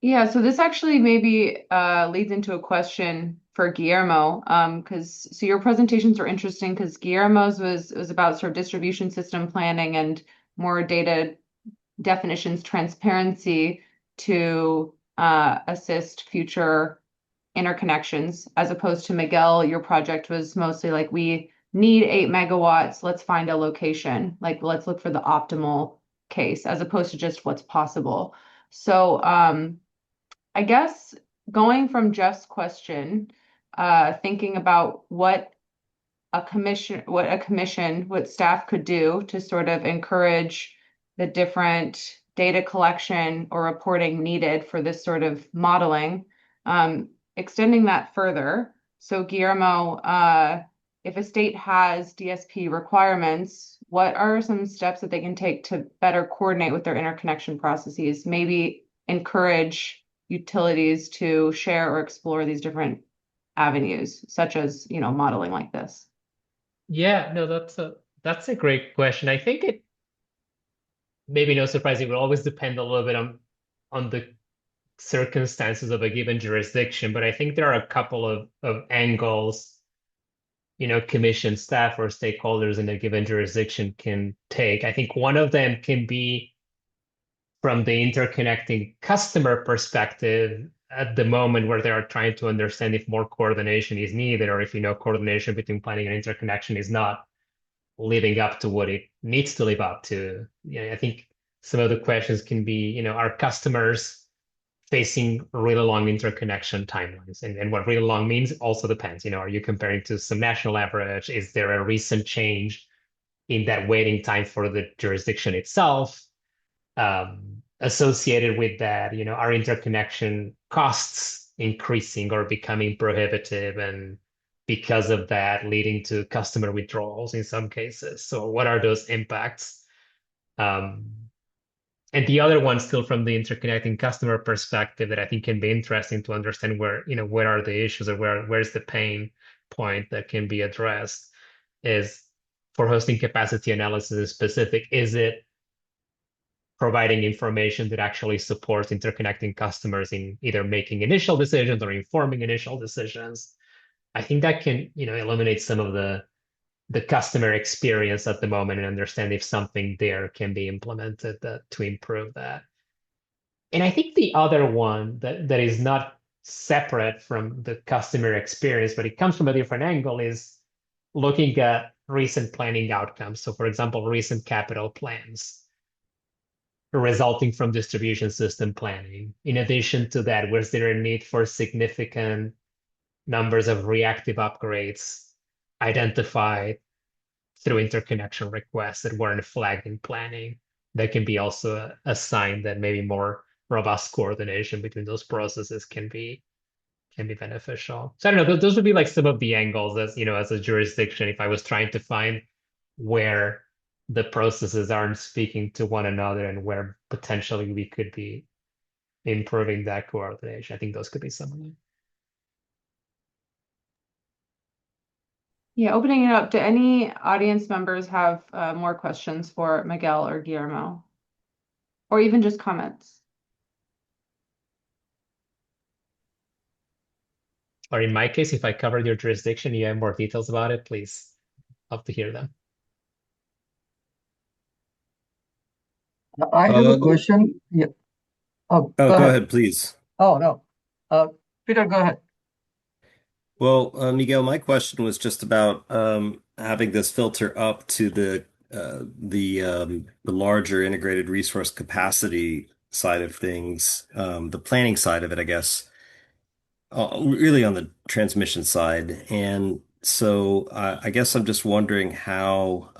Yeah, so this actually maybe leads into a question for Guillermo, because your presentations are interesting because Guillermo's was about sort of distribution system planning and more data definitions, transparency to assist future interconnections, as opposed to Miguel, your project was mostly like, we need 8 megawatts, let's find a location, like let's look for the optimal case, as opposed to just what's possible. So I guess going from Jeff's question, thinking about what staff could do to sort of encourage the different data collection or reporting needed for this sort of modeling, extending that further. So Guillermo, if a state has DSP requirements, what are some steps that they can take to better coordinate with their interconnection processes, maybe encourage utilities to share or explore these different avenues, such as, modeling like this? Yeah, no, that's a great question. I think it maybe no surprise, it will always depend a little bit on the circumstances of a given jurisdiction, but I think there are a couple of angles, commission staff or stakeholders in a given jurisdiction can take. I think one of them can be from the interconnecting customer perspective at the moment, where they are trying to understand if more coordination is needed, or if coordination between planning and interconnection is not living up to what it needs to live up to. I think some of the questions can be, are customers facing really long interconnection timelines? And what really long means also depends. Are you comparing to some national average? Is there a recent change in that waiting time for the jurisdiction itself? Associated with that, are interconnection costs increasing or becoming prohibitive, and because of that leading to customer withdrawals in some cases? So what are those impacts? And the other one, still from the interconnecting customer perspective, that I think can be interesting to understand where are the issues, or where's the pain point that can be addressed, is for hosting capacity analysis specific. Is it providing information that actually supports interconnecting customers in either making initial decisions or informing initial decisions? I think that can, eliminate some of the customer experience at the moment, and understand if something there can be implemented to improve that. And I think the other one that is not separate from the customer experience, but it comes from a different angle, is looking at recent planning outcomes. So, for example, recent capital plans resulting from distribution system planning. In addition to that, was there a need for significant numbers of reactive upgrades identified through interconnection requests that weren't flagged in planning? That can be also a sign that maybe more robust coordination between those processes can be beneficial. So I don't know, those would be like some of the angles as, as a jurisdiction, if I was trying to find where the processes aren't speaking to one another and where potentially we could be improving that coordination. I think those could be some of them. Yeah, opening it up. Do any audience members have more questions for Miguel or Guillermo? Or even just comments? Or in my case, if I covered your jurisdiction, you have more details about it, please. Love to hear them. I have a question. Yeah. Oh, Oh, go go ahead. ahead, please. Oh, no. Peter, go ahead. Well, Miguel, my question was just about having this filter up to the larger integrated resource capacity side of things, the planning side of it, I guess, really on the transmission side. And so I guess I'm just wondering how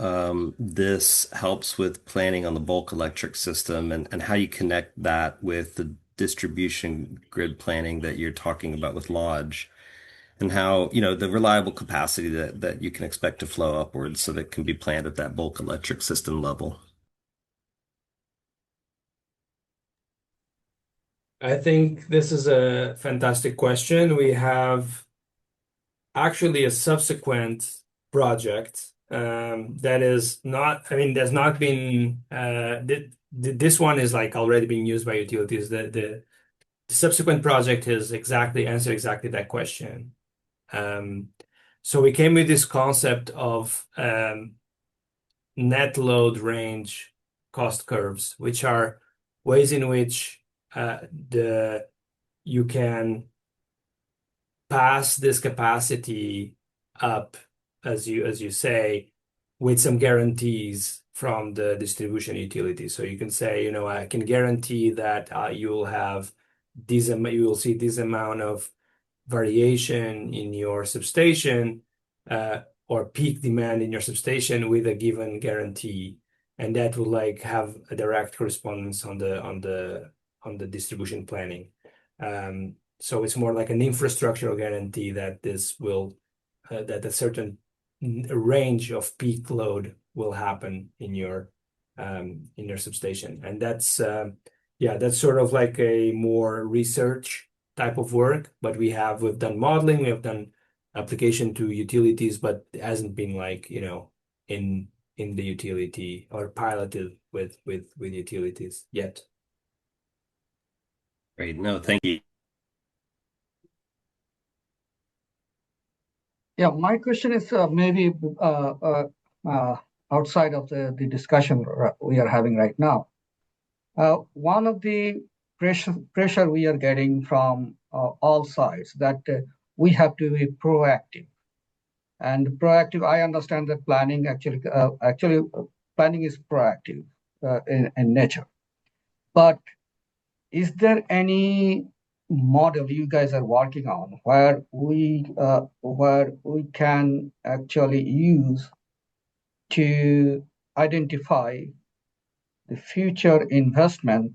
this helps with planning on the bulk electric system and how you connect that with the distribution grid planning that you're talking about with Lodge. And how, the reliable capacity that you can expect to flow upwards so that it can be planned at that bulk electric system level. I think this is a fantastic question. We have actually a subsequent project that is not, I mean, there's not been, this one is like already being used by utilities. The subsequent project is answer exactly that question. So we came with this concept of net load range cost curves, which are ways in which you can pass this capacity up, as you say, with some guarantees from the distribution utility. So you can say, I can guarantee that you will see this amount of variation in your substation or peak demand in your substation with a given guarantee, and that will like have a direct correspondence on the distribution planning. So it's more like an infrastructural guarantee that this will that a certain range of peak load will happen in your substation, and that's sort of like a more research type of work. But we've done modeling, we have done application to utilities, but it hasn't been like in the utility or piloted with utilities yet. Great. No, thank you. Yeah, my question is maybe outside of the discussion we are having right now. One of the pressure we are getting from all sides that we have to be proactive. And proactive, I understand that planning actually planning is proactive in nature. But is there any model you guys are working on where we can actually use to identify the future investment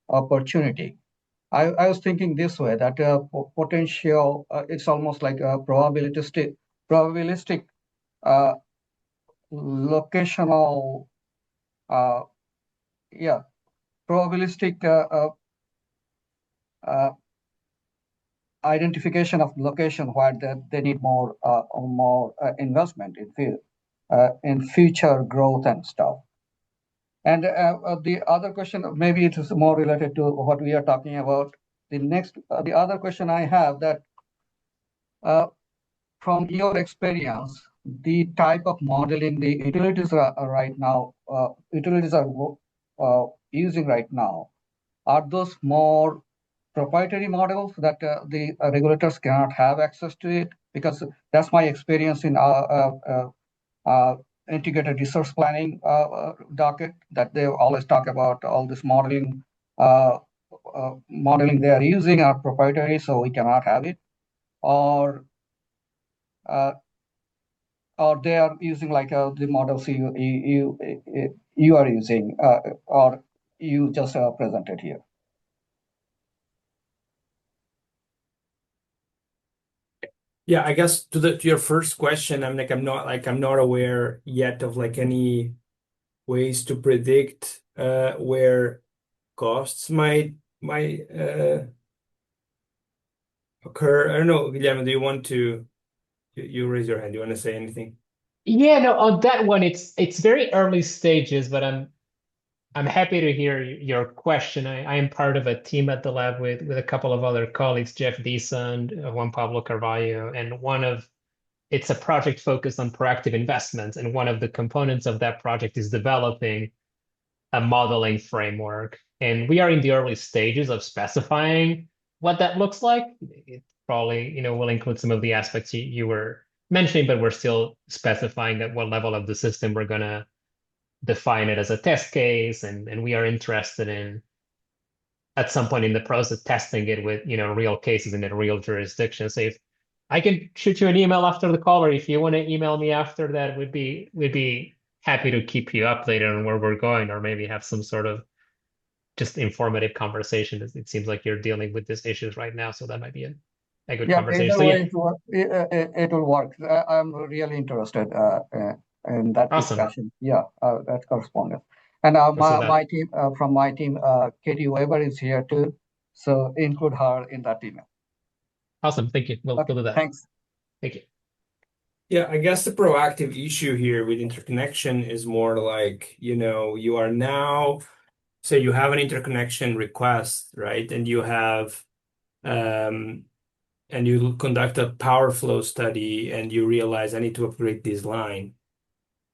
opportunity? I was thinking this way, that potential, it's almost like a probabilistic locational, probabilistic identification of location where they need more investment in future growth and stuff. And the other question, maybe it is more related to what we are talking about. The other question I have, that from your experience, the type of modeling the utilities are right now, using right now, are those more proprietary models that the regulators cannot have access to it? Because that's my experience in integrated resource planning docket that they always talk about. All this modeling they are using are proprietary, so we cannot have it, or they are using like the models you are using, or you just presented here. Yeah, I guess to your first question, I'm not aware yet of like any ways to predict where costs might occur. I don't know, Guillermo, do you want to you raise your hand? Do you want to say anything? Yeah, no, on that one, it's very early stages, but I'm happy to hear your question. I am part of a team at the lab with a couple of other colleagues, Jeff Deasand, Juan Pablo Carvalho, and it's a project focused on proactive investments, and one of the components of that project is developing a modeling framework. And we are in the early stages of specifying what that looks like. It probably, will include some of the aspects you were mentioning, but we're still specifying at what level of the system we're going to define it as a test case. And we are interested in, at some point in the process, testing it with, real cases in a real jurisdiction. So if I can shoot you an email after the call, or if you want to email me after that, we'd be happy to keep you updated on where we're going, or maybe have some sort of just informative conversation. It seems like you're dealing with these issues right now, so that might be a good conversation. Either So way it will work. I'm really interested in that awesome. discussion. Yeah, that correspondence. And my team, from my team, Katie Weber is here too, so include her in that email. Awesome, thank you. We'll do that. Thanks. Thank you. Yeah, I guess the proactive issue here with interconnection is more like, you are now, say you have an interconnection request, right? And you have, and you conduct a power flow study and you realize I need to upgrade this line,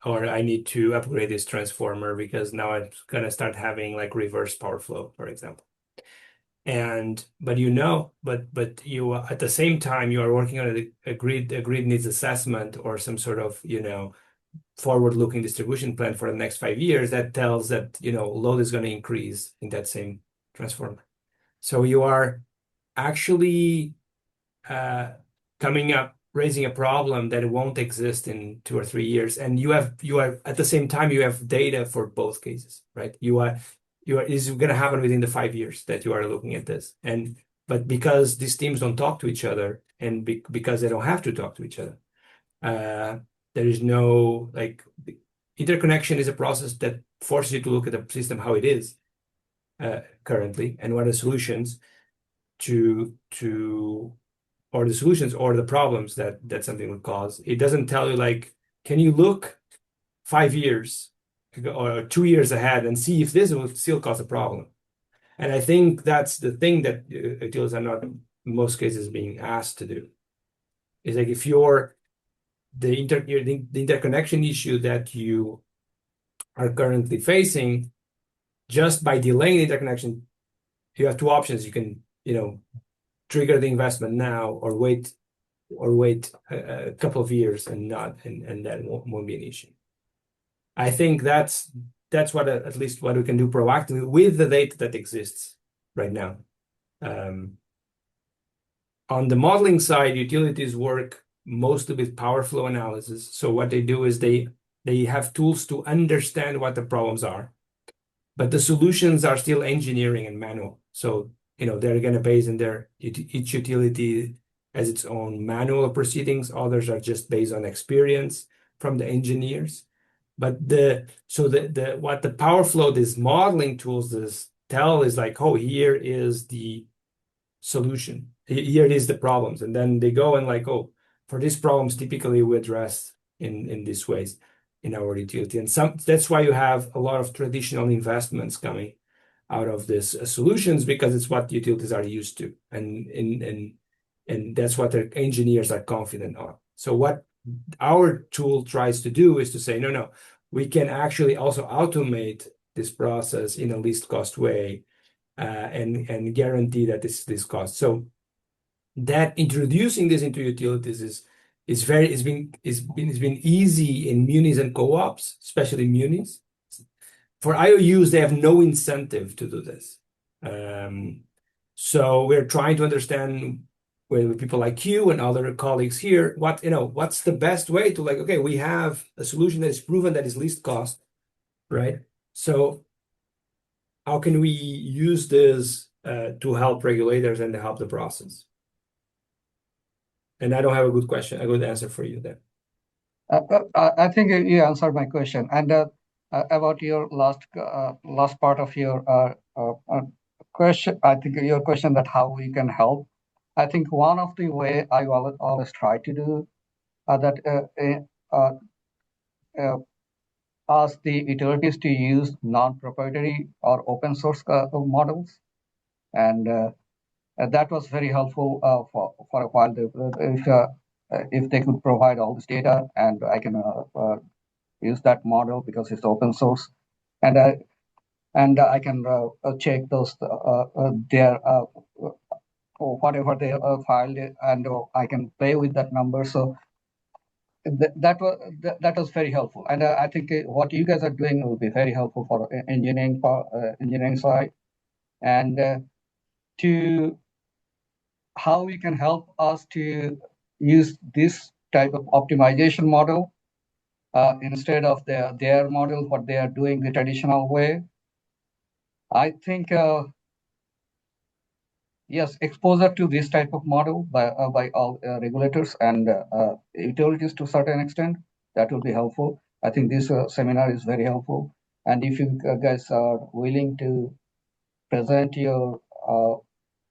or I need to upgrade this transformer because now I'm gonna start having like reverse power flow, for example. But you at the same time you are working on a grid needs assessment or some sort of forward-looking distribution plan for the next 5 years that tells that load is going to increase in that same transformer. So you are actually raising a problem that won't exist in 2 or 3 years, and you are at the same time you have data for both cases, right? Is going to happen within the 5 years that you are looking at this, but because these teams don't talk to each other, and because they don't have to talk to each other, there is no interconnection is a process that forces you to look at the system how it is currently, and what are the solutions or the problems that something would cause. It doesn't tell you can you look 5 years or 2 years ahead and see if this will still cause a problem. And I think that's the thing that utilities are not in most cases being asked to do. Is like if you're the interconnection issue that you are currently facing, just by delaying the interconnection, you have two options. You can, trigger the investment now, or wait a couple of years and that won't be an issue. I think that's what at least what we can do proactively with the data that exists right now. On the modeling side, utilities work mostly with power flow analysis. So what they do is they have tools to understand what the problems are, but the solutions are still engineering and manual. So they're going to base in each utility as its own manual proceedings. Others are just based on experience from the engineers. But what the power flow, these modeling tools tell is oh, here is the solution. Here it is the problems. And then they go and oh, for these problems, typically we address in these ways in our utility. And that's why you have a lot of traditional investments coming out of these solutions, because it's what utilities are used to. And that's what their engineers are confident on. So what our tool tries to do is to say, no, we can actually also automate this process in a least cost way, and guarantee that this cost. So that introducing this into utilities it's been easy in munis and co-ops, especially munis. For IOUs, they have no incentive to do this. So we're trying to understand with people like you and other colleagues here, what's the best way to okay, we have a solution that is proven that is least cost, right? So how can we use this to help regulators and to help the process? And I don't have a good answer for you there. I think you answered my question. And about your last part of your question, I think your question that how we can help. I think one of the way I always try to do ask the utilities to use non-proprietary or open source models, and that was very helpful for a while. If they could provide all this data, and I can use that model because it's open source, and I can check those their whatever they filed, and I can play with that number. So that was very helpful, and I think what you guys are doing will be very helpful for engineering side, and to how we can help us to use this type of optimization model instead of their model, what they are doing the traditional way. I think yes, exposure to this type of model by all regulators and utilities to a certain extent, that will be helpful. I think this seminar is very helpful. And if you guys are willing to present your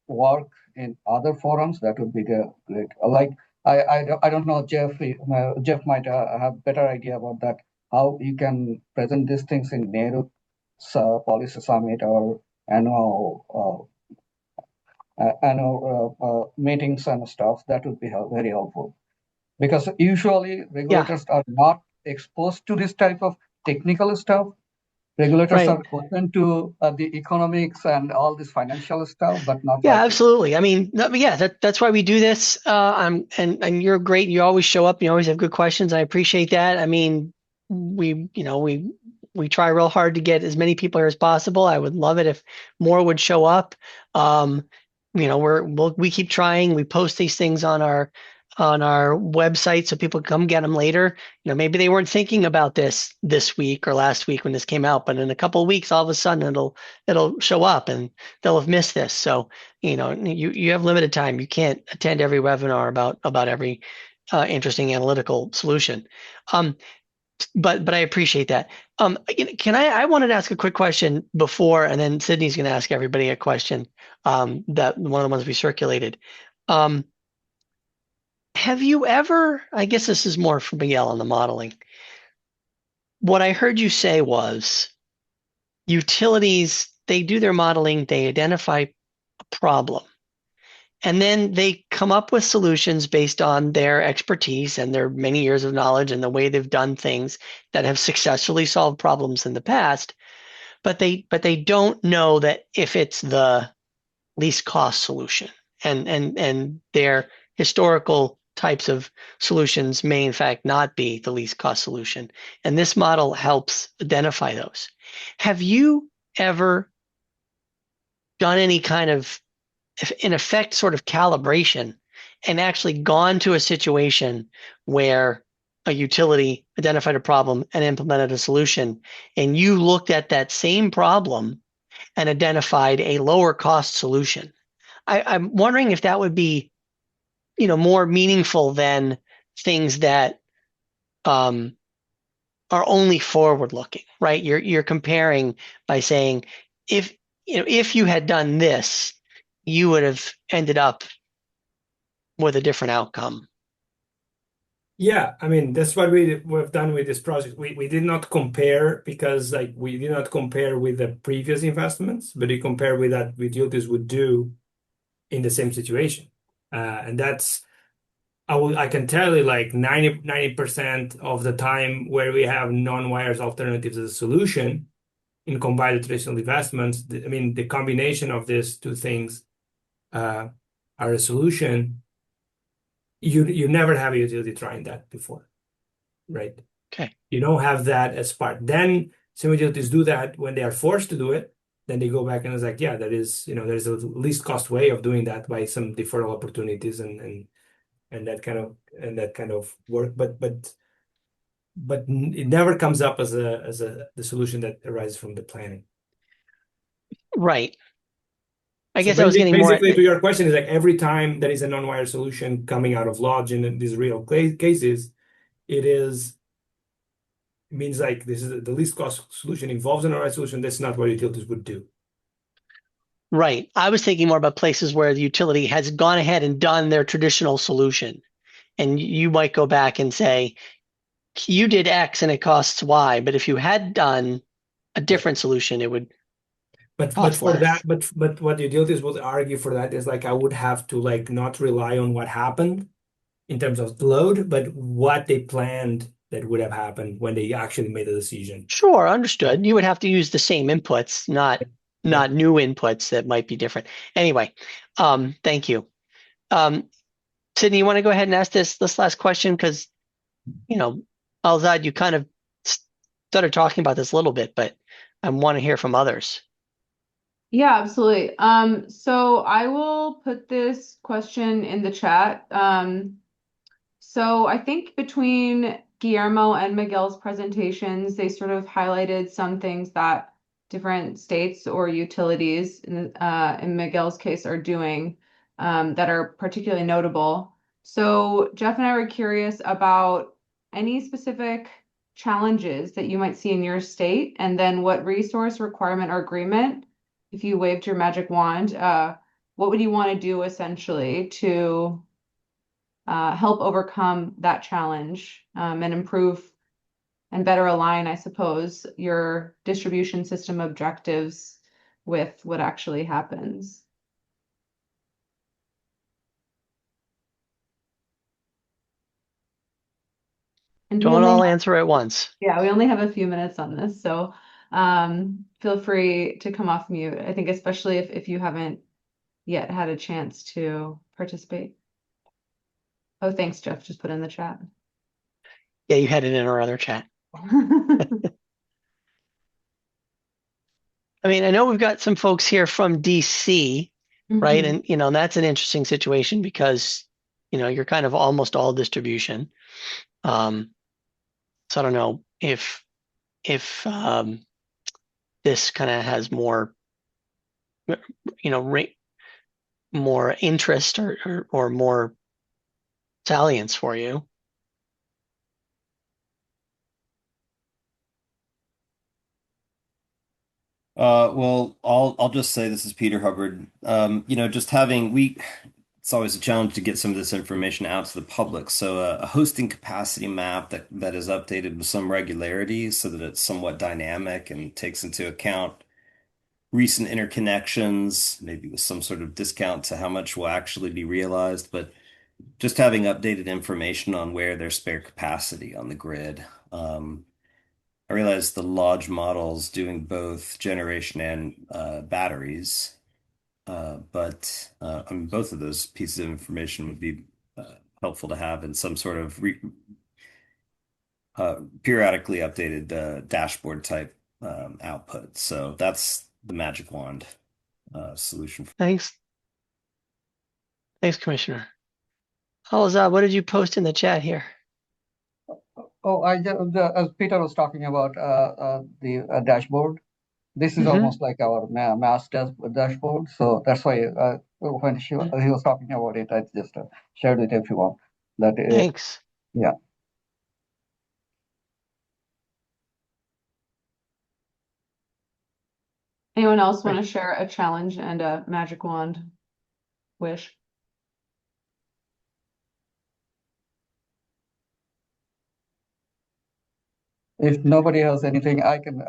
work in other forums, that would be great. Like I don't know, Jeff might have better idea about that. How you can present these things in Nehru Policy Summit or annual meetings and stuff. That would be very helpful, because usually regulators are not exposed to this type of technical stuff. Regulators are open to the economics and all this financial stuff, but not. Yeah, absolutely. I mean, that's why we do this. And you're great. You always show up. You always have good questions. I appreciate that. I mean, we try real hard to get as many people here as possible. I would love it if more would show up. We keep trying. We post these things on our website so people come get them later. Maybe they weren't thinking about this week or last week when this came out, but in a couple of weeks, all of a sudden it'll show up and they'll have missed this. So you have limited time. You can't attend every webinar about every interesting analytical solution. But I appreciate that. I wanted to ask a quick question before, and then Sydney's going to ask everybody a question. That one of the ones we circulated. Have you ever, I guess this is more for Miguel on the modeling. What I heard you say was utilities, they do their modeling, they identify a problem, and then they come up with solutions based on their expertise and their many years of knowledge and the way they've done things that have successfully solved problems in the past. But they don't know that if it's the least cost solution, and their historical types of solutions may in fact not be the least cost solution. And this model helps identify those. Have you ever done any kind of, in effect, sort of calibration and actually gone to a situation where a utility identified a problem and implemented a solution, and you looked at that same problem and identified a lower cost solution? I'm wondering if that would be more meaningful than things that are only forward looking, right? You're comparing by saying if you had done this, you would have ended up with a different outcome. Yeah, I mean that's what we've done with this project. We did not compare because we did not compare with the previous investments, but we compare with that utilities would do in the same situation. And that's I can tell you 90% of the time where we have non-wires alternatives as a solution in combined traditional investments, I mean the combination of these two things are a solution. you never have a utility trying that before, right? Okay. You don't have that as part. Then some utilities do that when they are forced to do it. Then they go back and it's like, yeah, that is, there's a least cost way of doing that by some deferral opportunities and that kind of work. But it never comes up as the solution that arises from the planning. Right. I So guess I was getting more basically, to your question, is like every time there is a non-wire solution coming out of Lodge in these real cases, it means like this is the least cost solution involves a non-wire solution. That's not what utilities would do. right. I was thinking more about places where the utility has gone ahead and done their traditional solution. And you might go back and say, you did X and it costs Y, but if you had done a different solution, it would But cost for less. that, but what utilities would argue for that is like I would have to like not rely on what happened in terms of load, but what they planned that would have happened when they actually made the decision. Sure, understood. You would have to use the same inputs, not Yeah. new inputs that might be different. Anyway, thank you. Sydney, you want to go ahead and ask this last question? Because, Alzad, you kind of started talking about this a little bit, but I want to hear from others. Yeah, absolutely. So I will put this question in the chat. So I think between Guillermo and Miguel's presentations, they sort of highlighted some things that different states or utilities, in Miguel's case, are doing that are particularly notable. So Jeff and I were curious about any specific challenges that you might see in your state, and then what resource, requirement, or agreement, if you waved your magic wand, what would you want to do essentially to help overcome that challenge and improve and better align, I suppose, your distribution system objectives with what actually happens. And we Don't only all have, answer at once. yeah, we only have a few minutes on this, so feel free to come off mute. I think especially if you haven't yet had a chance to participate. Oh, thanks, Jeff. Just put in the chat. Yeah, you had it in our other chat. I mean, I know we've got some folks here from DC, right? Mhm. And that's an interesting situation because, you're kind of almost all distribution. So I don't know if this kind of has more, more interest or more salience for you. Well, I'll just say this is Peter Hubbard. Just it's always a challenge to get some of this information out to the public. So a hosting capacity map that is updated with some regularity so that it's somewhat dynamic and takes into account recent interconnections, maybe with some sort of discount to how much will actually be realized, but just having updated information on where there's spare capacity on the grid. I realize the Lodge model's doing both generation and batteries, but I mean, both of those pieces of information would be helpful to have in some sort of periodically updated dashboard type output. So that's the magic wand solution. Thanks, Commissioner. Halazad, what did you post in the chat here? Oh, as Peter was talking about the dashboard, this is almost like our mass dashboard. So that's why when he was talking about it, I just shared with everyone that. Thanks. Yeah. Anyone else want to share a challenge and a magic wand wish? If nobody has anything, I can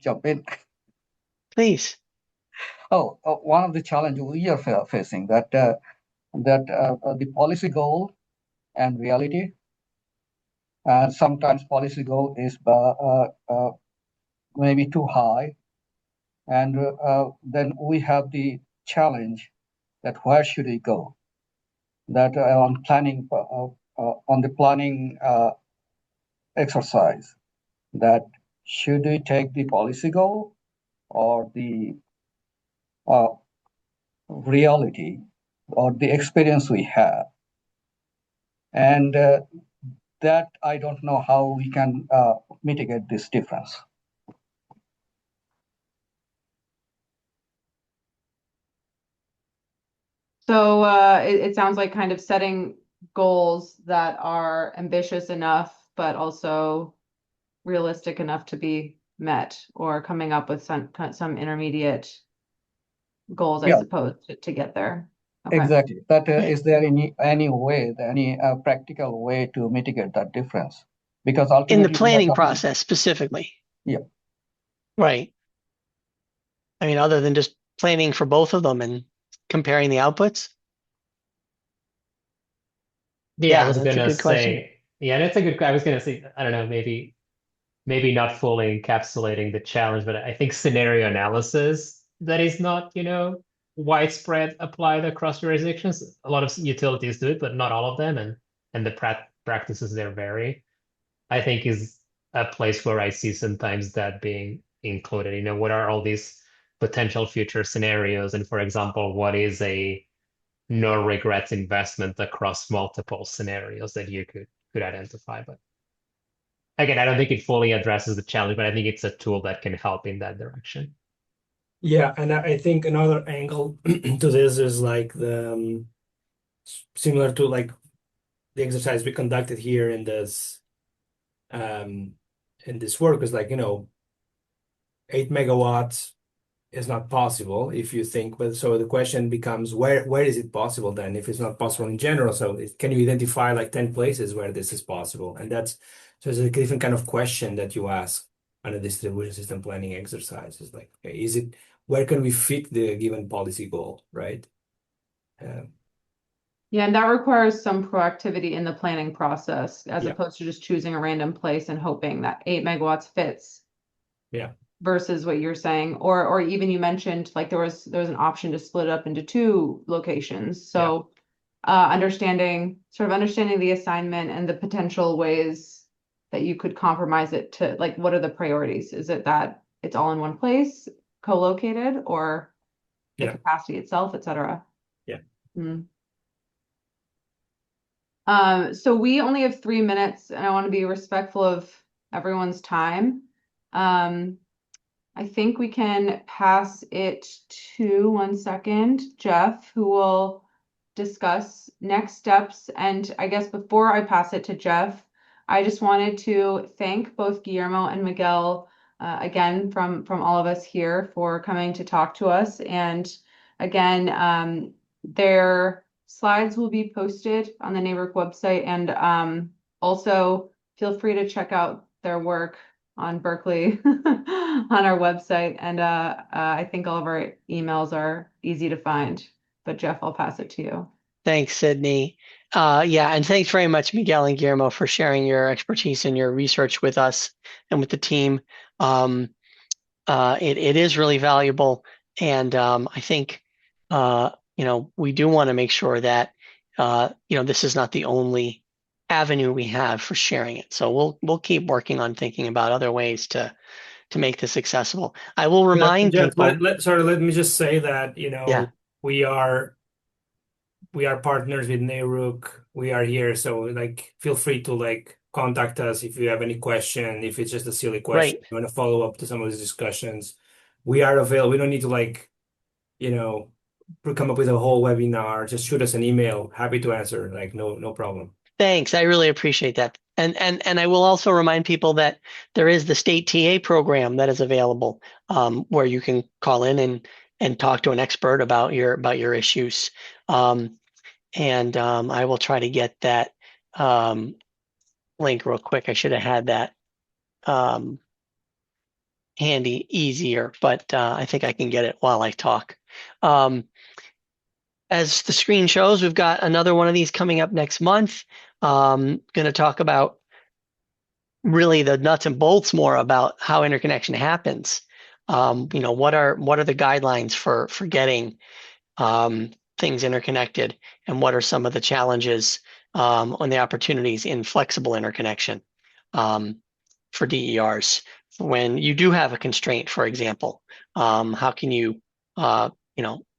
jump in. Please. One of the challenges we are facing that the policy goal and reality, and sometimes policy goal is maybe too high, and then we have the challenge that where should we go? that on planning on the planning exercise, that should we take the policy goal or the uh, reality or the experience we have, and that I don't know how we can mitigate this difference. So it sounds like kind of setting goals that are ambitious enough, but also realistic enough to be met, or coming up with some intermediate goals, I Yeah, suppose, to get there. Okay. exactly. That is there any way, any practical way to mitigate that difference? Because In the ultimately, planning process specifically. Yeah. Right. I mean, other than just planning for both of them and comparing the outputs. Yeah, I was That's a gonna good question. say, yeah, and it's a good, I was gonna say, I don't know, maybe not fully encapsulating the challenge, but I think scenario analysis that is not, widespread applied across jurisdictions. A lot of utilities do it, but not all of them, and the practices there vary. I think is a place where I see sometimes that being included. What are all these potential future scenarios? And for example, what is a no regrets investment across multiple scenarios that you could identify? But again, I don't think it fully addresses the challenge, but I think it's a tool that can help in that direction. Yeah, and I think another angle to this is like the similar to like the exercise we conducted here um in this work is like 8 megawatts is not possible if you think, but so the question becomes where is it possible then if it's not possible in general? So can you identify like 10 places where this is possible? And that's so it's a different kind of question that you ask on a distribution system planning exercise. It's like, okay, where can we fit the given policy goal, right? Yeah, and that requires some proactivity in the planning process, as Yeah. opposed to just choosing a random place and hoping that 8 megawatts fits. Yeah. Versus what you're saying, or even you mentioned like there was an option to split it up into 2 locations. So understanding the assignment and the potential ways that you could compromise it to, like, what are the priorities? Is it that it's all in one place, co-located, or the capacity itself, etc.? Yeah. So we only have 3 minutes, and I want to be respectful of everyone's time. I think we can pass it to, one second, Jeff, who will discuss next steps. And I guess before I pass it to Jeff, I just wanted to thank both Guillermo and Miguel again from all of us here for coming to talk to us. And again, their slides will be posted on the NARUC website, and also feel free to check out their work on Berkeley on our website. And I think all of our emails are easy to find. But Jeff, I'll pass it to you. Thanks, Sydney. And thanks very much, Miguel and Guillermo, for sharing your expertise and your research with us and with the team. It is really valuable, and I think we do want to make sure that this is not the only avenue we have for sharing it. So we'll keep working on thinking about other ways to make this accessible. I will remind Jeff, people. let me just say that Yeah. we are partners with NARUC. We are here, so like feel free to like contact us if you have any question. If it's just a silly question, Right. you want to follow up to some of these discussions, we are available. We don't need to like come up with a whole webinar. Just shoot us an email. Happy to answer. Like no problem. Thanks. I really appreciate that. And I will also remind people that there is the state TA program that is available, where you can call in and talk to an expert about your issues. I will try to get that link real quick. I should have had that handy easier, but I think I can get it while I talk. As the screen shows, we've got another one of these coming up next month. Going to talk about really the nuts and bolts more about how interconnection happens. What are the guidelines for getting the things interconnected and what are some of the challenges and the opportunities in flexible interconnection for DERs. When you do have a constraint, for example, how can you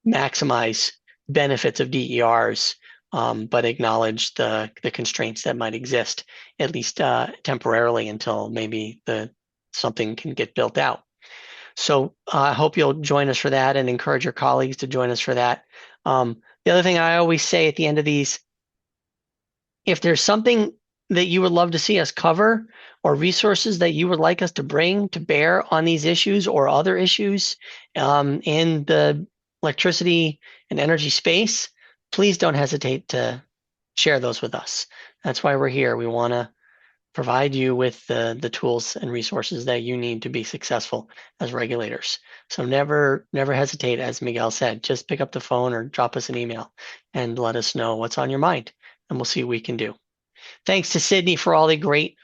maximize benefits of DERs, but acknowledge the constraints that might exist, at least temporarily, until maybe something can get built out. So I hope you'll join us for that and encourage your colleagues to join us for that. The other thing I always say at the end of these, if there's something that you would love to see us cover or resources that you would like us to bring to bear on these issues or other issues in the electricity and energy space, please don't hesitate to share those with us. That's why we're here. We want to provide you with the tools and resources that you need to be successful as regulators. So never hesitate, as Miguel said, just pick up the phone or drop us an email and let us know what's on your mind, and we'll see what we can do. Thanks to Sydney for all the great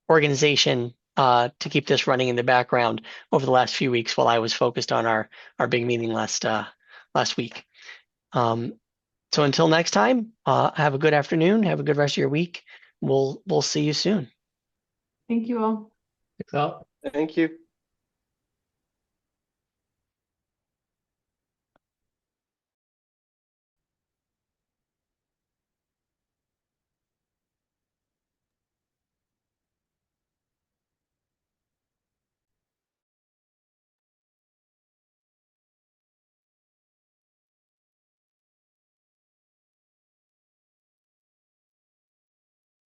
organization to keep this running in the background over the last few weeks while I was focused on our big meeting last week. So until next time, have a good afternoon, have a good rest of your week. We'll see you soon. Thank you all. So Thank you.